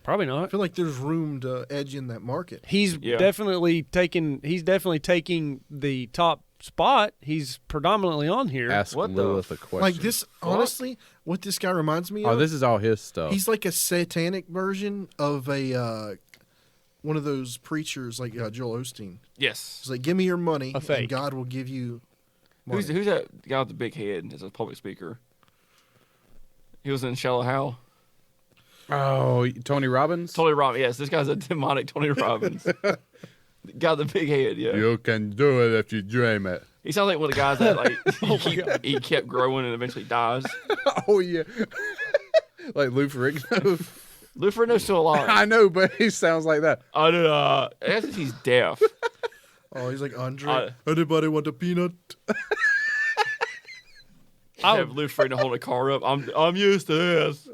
probably I not. feel like there's room to edge in that market. He's Yeah. definitely taking. He's definitely taking the top spot. He's predominantly on here. Ask What the Lilith a question. Like this, honestly, what this guy reminds me Oh, of, this is all his stuff. he's like a satanic version of a one of those preachers like Joel Osteen. Yes. He's like, give me your money, A fake. and God will give you money. Who's that guy with the big head as a public speaker? He was in Shallow Hal. Oh, Tony Robbins? Tony Robbins. Yes, this guy's a demonic Tony Robbins. Got the big head. Yeah. You can do it if you dream it. He sounds like one of the guys that like he kept growing and eventually dies. Oh, yeah. Like Lou Ferrigno. Lou Ferrigno's still alive. I know, but he sounds like that. I guess he's deaf. Oh, he's like Andre. Anybody want a peanut? I have Lou Ferrigno holding a car up. I'm used to this.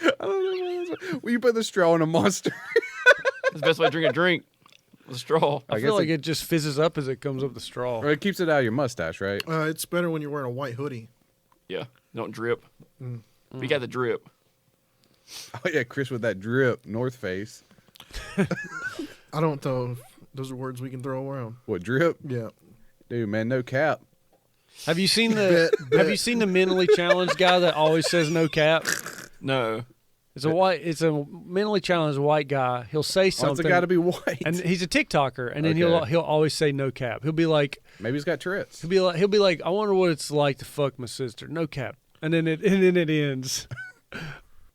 I don't know. Will you put the straw in a Monster? That's the best way to drink a drink. With a straw. I feel like it just fizzes up as it comes up the straw. Or it keeps it out of your mustache, right? It's better when you're wearing a white hoodie. Yeah. Don't drip. We got the drip. Oh, yeah, Chris with that drip, North Face. I don't know if those are words we can throw around. What, drip? Yeah. Dude, man, no cap. Have you seen the Have you seen the mentally challenged guy that always says no cap? No. It's a mentally challenged white guy. He'll say something. It's got to be white. And he's a TikToker, and then Okay. he'll always say no cap. He'll be like, Maybe he's got Tourette's. he'll be like, I wonder what it's like to fuck my sister. No cap. And then it ends.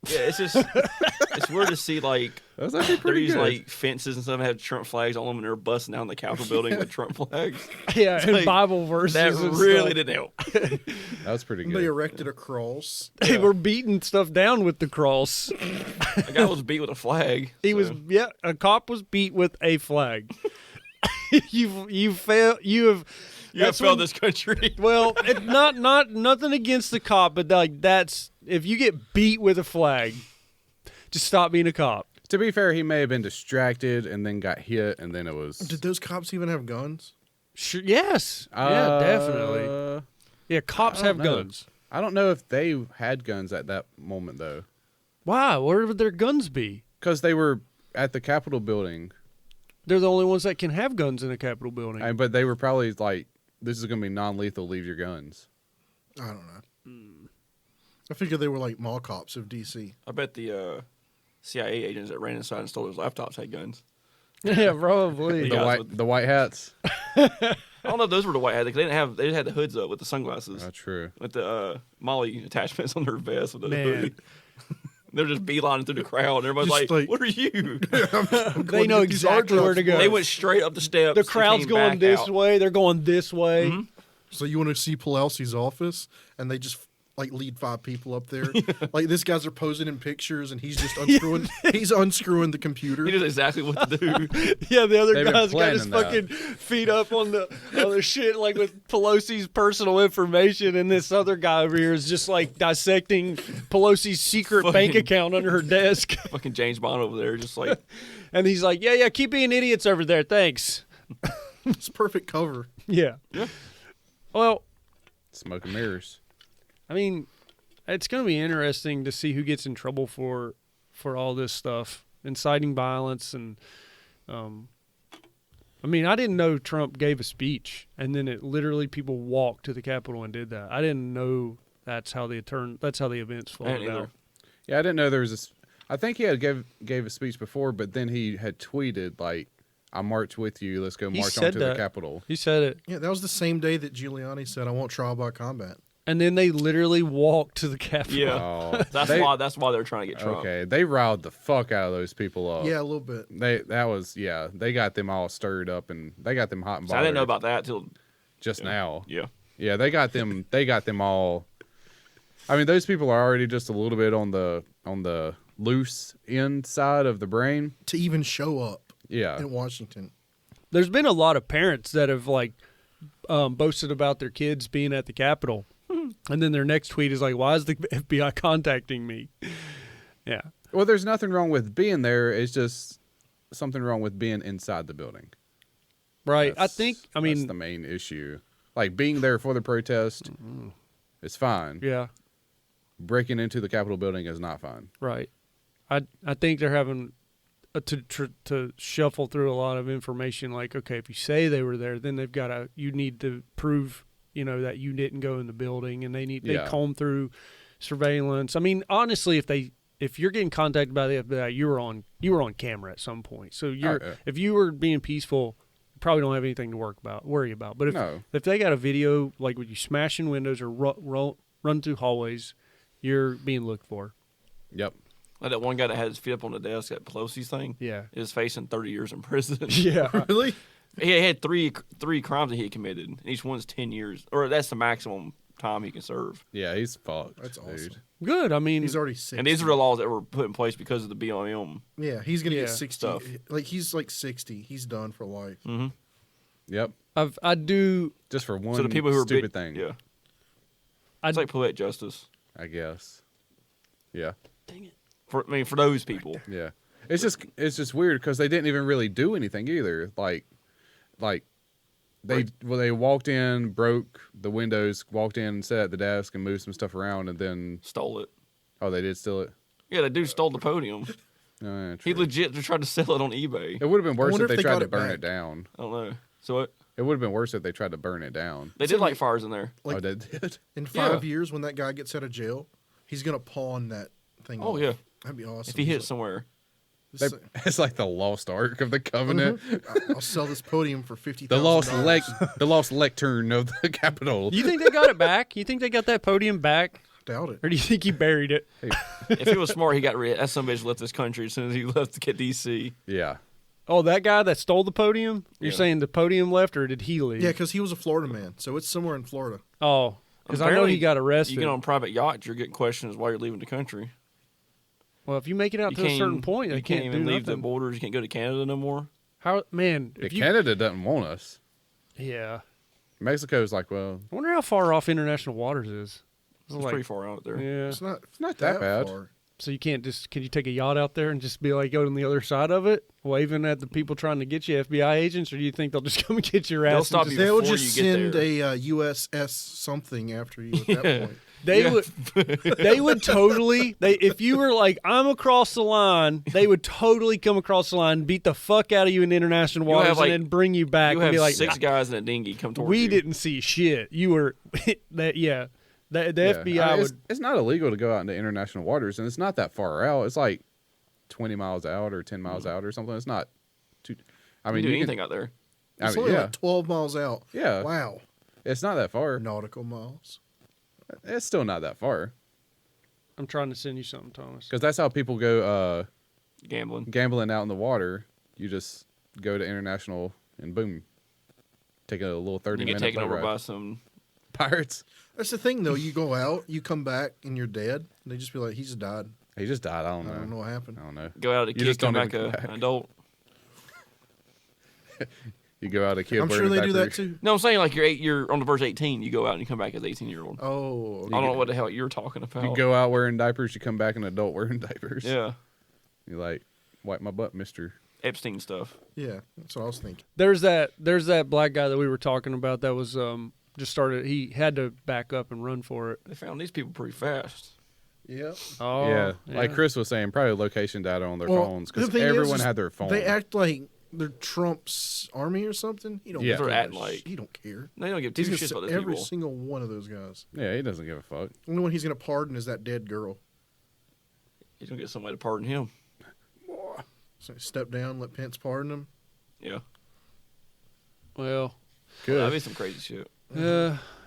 Yeah, it's just it's weird to see like That's actually there pretty use good. like fences and stuff that have Trump flags on them, and they're busting down the Capitol building with Trump flags. Yeah, and like, Bible verses. That and really stuff. didn't help. That was pretty They good. erected a cross. They were beating stuff down with the cross. A guy was beat with a flag. He was a cop was beat with a flag. you fail. You have. You have that's failed when- this country. Well, it's not nothing against the cop, but like that's if you get beat with a flag, just stop being a cop. To be fair, he may have been distracted and then got hit, and then it was. Did those cops even have guns? Sure, yes. Yeah, definitely. Yeah, cops I don't have know. guns. I don't know if they had guns at that moment, though. Why? Where would their guns be? Because they were at the Capitol building, They're the only ones that can have guns in a Capitol building. but they were probably like, this is going to be non-lethal, leave your guns. I don't know. I figured they were like mall cops of D.C. I bet the CIA agents that ran inside and stole his laptops had guns. Yeah, probably. The guys The white hats. I don't know if those were the white hats. They didn't have. They just had the hoods up with the sunglasses, That's true. with the Molly attachments on their vest with the Man. hoodie. They're just beelining through the crowd, and everybody's Just like, like- "What are you?" They know exactly where to go. They went straight up the steps. The and crowd's came going back this out. way. They're going this way. Mm-hmm. So you want to see Pelosi's office, and they just like lead 5 people up there. Like these guys are posing in pictures, and he's just unscrewing. He's unscrewing the computer. He knows exactly what to do. Yeah, the other They've been guy's got his planning fucking that. feet up on the shit, like with Pelosi's personal information, and this other guy over here is just like dissecting Pelosi's secret bank Fucking- account under her desk. Fucking James Bond over there, just like And he's like, yeah, keep being idiots over there, thanks. It's perfect cover. Yeah. Well, Smoke and mirrors. I mean, it's going to be interesting to see who gets in trouble for all this stuff, inciting violence, and I mean, I didn't know Trump gave a speech, and then it literally people walked to the Capitol and did that. I didn't know that's how the events I followed didn't either. out. Yeah, I didn't know there was I think he had gave a speech before, but then he had tweeted like, "I march with you. Let's go He march said onto the that. Capitol." He said it, Yeah, that was the same day that Giuliani said, "I want trial by combat." and then they literally walked to the Capitol. Yeah. Oh, that's they- why they're trying to get Trump. Okay, they riled the fuck out of those people up. Yeah, a little bit. They got them all stirred up and they got them hot and So bothered. I didn't know about that till just now. yeah. Yeah, they got them. They got them all. I mean, those people are already just a little bit on the loose end side of the brain. To even show up Yeah, in Washington. There's been a lot of parents that have like boasted about their kids being at the Capitol, and then their next tweet is like, "Why is the FBI contacting me?" Yeah. well, there's nothing wrong with being there. It's just something wrong with being inside the building. Right. That's I that's mean, the main issue. Like being there for the protest is fine. yeah, Breaking into the Capitol building is not fine. right. I think they're having to shuffle through a lot of information. Like, okay, if you say they were there, then you need to prove, that you didn't go in the building, and they Yeah. comb through surveillance. I mean, honestly, if you're getting contacted by the FBI, you were on camera at some point. So yeah. if you were being peaceful, you probably don't have anything to worry about. But No. if they got a video like with you smashing windows or run through hallways, you're being looked for. Yep. Like that one guy that had his feet up on the desk at Pelosi's thing. Yeah. Is facing 30 years in prison. Yeah. Really? He had three crimes that he had committed. And each one's 10 years, or that's the maximum time he can serve. Yeah, he's fucked. That's dude. awesome. Good. I mean, He's already 60. And these are the laws that were put in place because of the BLM. Yeah, he's gonna Yeah. get 60. Stuff. Like he's like 60. He's done for life. Yep. I do. Just for one So the people who are stupid thing. yeah, I it's like poetic justice. I guess. Yeah. For those people. Yeah. It's just weird because they didn't even really do anything either. Like they walked in, broke the windows, walked in, sat at the desk, and moved some stuff around, and then Stole it. they did steal it. Yeah, the dude stole the podium. Yeah, He true. legit tried to sell it on eBay. It would have been worse wonder if if they they tried got to it burn back. it down. I don't know. So what? It would have been worse if they tried to burn it down. They did light fires in there. Like- Oh, they did. In 5 Yeah. years, when that guy gets out of jail, he's gonna pawn that thing. Oh off. yeah. That'd be awesome. If he hit He's somewhere. like, It's like the lost ark of the covenant. I'll sell this podium for $50,000. The lost lectern of the Capitol. You think they got it back? You think they got that podium back, Doubt it. or do you think he buried it? If he was smart, he got rid. That some bitch left this country as soon as he left to get DC. Yeah. Oh, that guy that stole the podium? You're Yeah. saying the podium left, or did he leave? Yeah, because he was a Florida man, so it's somewhere in Florida. Oh, because I know Apparently, he got arrested. You get on a private yacht, you're getting questions while you're leaving the country. Well, if you make it out You to a certain can't- point, you they can't can't even do leave the nothing. borders. You can't go to Canada no more. How, man? If you, Canada doesn't want us. yeah. Mexico's like, well, I wonder how far off international waters is. It's Like, pretty far out there. yeah. It's not that bad. far. So you can't just, can you take a yacht out there and just be like, go on the other side of it, waving at the people trying to get you, FBI agents, or do you think they'll just come and get your ass? They'll and stop just- you They'll before just you get send there. a USS something after you at that point. They Yeah. would, they would totally. If you were like, I'm across the line, they would totally come across the line, beat the fuck out of you in international You'll waters, have, like- and then bring you back You and have be like, six guys in a dinghy come towards we you. didn't see shit. You were that, yeah. The yeah. FBI I mean, would. it's not illegal to go out into international waters, and it's not that far out. It's like 20 miles out or 10 miles out or something. It's not too. I You mean, can do you anything can, out there. I It's mean, only yeah, like 12 miles out. yeah. Wow. It's not that far. Nautical miles. It's still not that far I'm trying to send you something, Thomas. because that's how people go Gambling. gambling out in the water. You just go to international and boom, take a little You 30-minute get taken boat over ride. by some. Pirates. That's the thing, though. You go out, you come back, and you're dead. And they just be like, he's died. He just died. I I don't don't know know. what happened. I don't know. Go out a You kid, just come don't back even a come back. an adult. You go out a kid. I'm sure wearing they a do diaper. that too. No, I'm saying like you're on the verse 18. You go out and you come back as 18-year-old. Oh, I don't know what the hell you're talking about. You go out wearing diapers. You come back an adult wearing diapers. Yeah, You like wipe my butt, Mister. Epstein stuff. yeah. That's what I was thinking. There's that black guy that we were talking about that was just started. He had to back up and run for it. They found these people pretty fast. Yeah. Oh, Yeah, like Chris was saying, probably location data on their phones because the thing everyone is had their phone. They act like they're Trump's army or something. He don't Yeah. give They're a acting like- he don't care. They don't give two He's gonna shits sell about these every people. single one of those guys. Yeah, he doesn't give a fuck. The only one he's gonna pardon is that dead girl. He's gonna get somebody to pardon him. So step down, let Pence pardon him. Yeah, Well, Good. that'd be some crazy shit.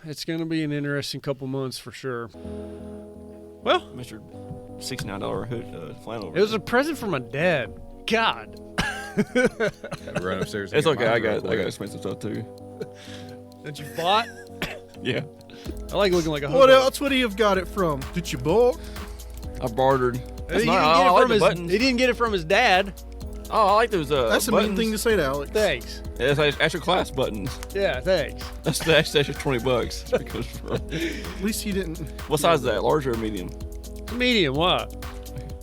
it's gonna be an interesting couple months for sure. Well, Mr. $69 hood flannel. it was a present for my dad. God. Run upstairs. and It's get okay. mine I real got quick. expensive stuff too. That you bought? Yeah, I like looking like a What hobo. else would he have got it from? Did you bulk? I bartered. He didn't, Not, I get it like from the his, buttons. he didn't get it from his dad. Oh, I like those. That's a buttons. mean thing to say to Alex. Thanks. Yeah, that's like extra class buttons. Yeah, thanks. That's extra $20. Because At least he didn't. what size is that? Large or medium? Medium, what?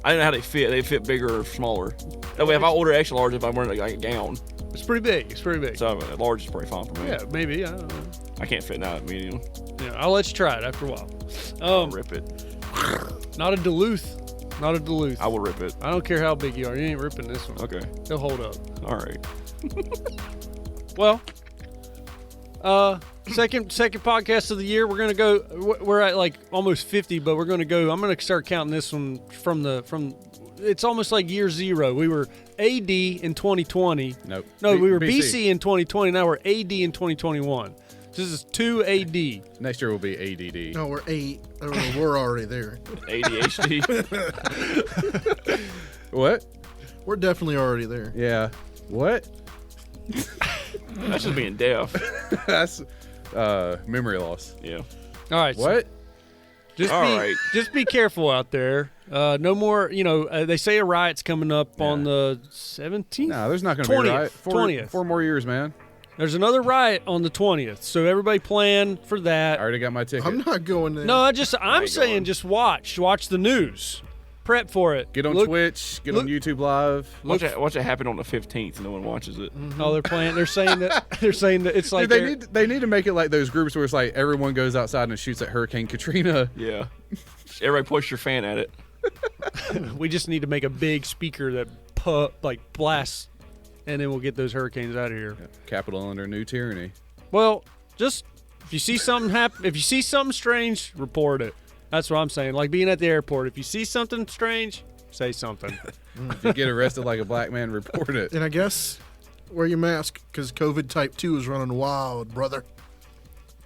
I didn't know how they fit. They fit bigger or smaller. That way, if I order extra large, if I'm wearing like a gown, It's pretty big. It's pretty big. so large is probably fine for me. Yeah, maybe. I don't know. I can't fit now at medium. Yeah, I'll let you try it after a while. I'll rip it. Not a Duluth. Not a Duluth. I will rip it. I don't care how big you are. You ain't ripping this one. Okay. He'll hold up. All right. Well, second podcast of the year. We're gonna go. We're at like almost 50, but we're gonna go. I'm gonna start counting this one from. It's almost like year zero. We were AD in 2020. Nope. No, we were BC. BC in 2020. Now we're AD in 2021. This is 2 AD. Next year will be ADD. No, we're 8. We're already there. ADHD. What? We're definitely already there. Yeah. What? That's just being deaf. That's memory loss. Yeah. All right. so What? Just be careful out there. No more, they say a riot's coming up on the 17th. No, there's not going to be a 20th. riot. 20th. 4 more years, man. There's another riot on the 20th. So everybody plan for I that. already got my ticket. I'm not going there. No, I'm saying just watch the news. Prep for it. Get on Twitch. Get on YouTube Live. Watch it happen on the 15th. No one watches it. Oh, they're playing. They're saying that it's like Dude, they need to make it like those groups where it's like everyone goes outside and shoots at Hurricane Katrina. Yeah. Everybody push your fan at it. we just need to make a big speaker that blasts, and then we'll get those hurricanes out of here. Capital under new tyranny. Well, just if you see something happen, if you see something strange, report it. That's what I'm saying. Like being at the airport. If you see something strange, say something. If you get arrested like a black man, report it. And I guess wear your mask because COVID type 2 is running wild, brother.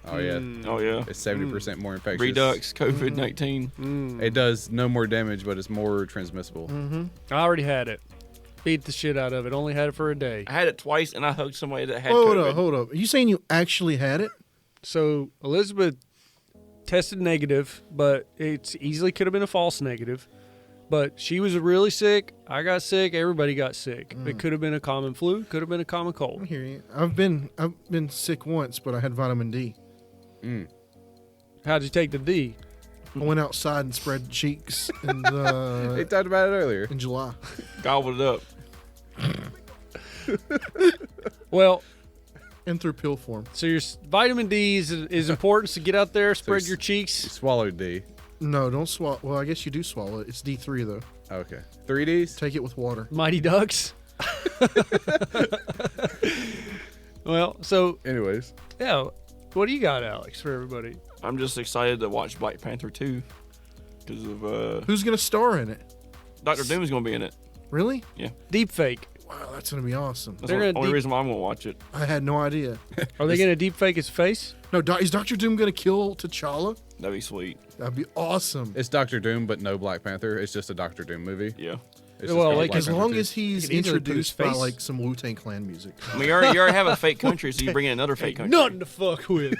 Oh, yeah. Oh, yeah. It's 70% more infectious. Redux, COVID-19. It does no more damage, but it's more transmissible. I already had it. Beat the shit out of it. Only had it for a day. I had it twice, and I hugged somebody that had Hold COVID. up, hold up. Are you saying you actually had it? So Elizabeth tested negative, but it easily could have been a false negative. But she was really sick. I got sick. Everybody got sick. It could have been a common flu. Could have been a common I cold. hear you. I've been sick once, but I had vitamin D. How'd you take the D? I went outside and spread cheeks in, They talked about it earlier. in July. Gobbled it up. Well, And through pill form. so your vitamin D is important. So get out there, spread So your You cheeks. swallowed D. No, don't swallow. Well, I guess you do swallow it. It's D3 though. Okay. 3Ds? Take it with water. Mighty Ducks. Well, so Anyways. yeah, what do you got, Alex, for everybody? I'm just excited to watch Black Panther 2 because of Who's gonna star in it? Dr. Doom's going to be in it. Really? Deep fake. Wow, that's gonna be awesome. That's They're the gonna only deep- reason why I'm going to watch it. I had no idea. Are they going to deep fake his face? No, is Dr. Doom gonna kill T'Challa? That'd be sweet. That'd be awesome. It's Doctor Doom, but no Black Panther. It's just a Doctor Doom movie. Yeah. It's Well, just called like, Black As Panther long 2. as he's You can easily put his introduced by face- like some Wu-Tang Clan music. I mean, you already have a fake country, so you bring in another fake country. Nothing to fuck with.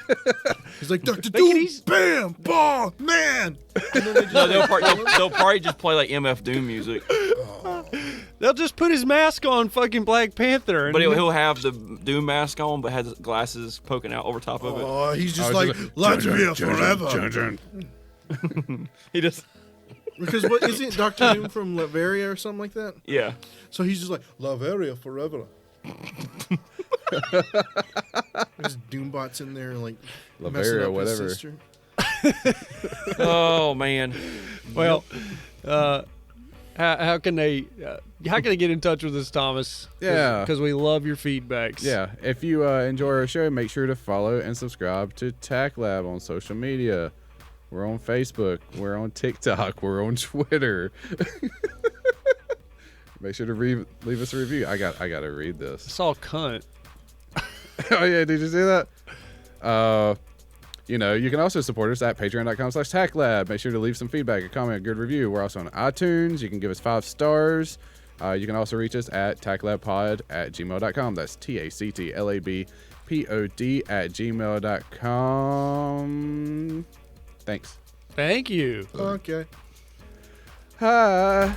He's like, Dr. Make it Doom, easy. bam, ball, man. And then they just No, they'll probably just play like MF Doom music, They'll just put his mask on fucking Black Panther. And but he'll have the Doom mask on, but has glasses poking out over top of it. Oh, he's just Oh, like, it's Latvia forever. He just, Because what isn't Dr. Doom from Latveria or something like that? yeah. So he's just like, Latveria forever. There's Doombots in there like messing Latveria, up whatever. his sister. Oh man. well, how can they get in touch with us, Thomas? Yeah. Because we love your feedbacks. Yeah, if you enjoy our show, make sure to follow and subscribe to TACT Lab on social media. We're on Facebook. We're on TikTok. We're on Twitter. Make sure to leave us a review. I got to read this. I saw cunt. Oh yeah, did you see that? You can also support us at patreon.com/TACTLab. Make sure to leave some feedback, a comment, a good review. We're also on iTunes. You can give us 5 stars. You can also reach us at tactlabpod@gmail.com. That's TACTLABPOD@gmail.com. Thanks. Thank you. Okay. Hi.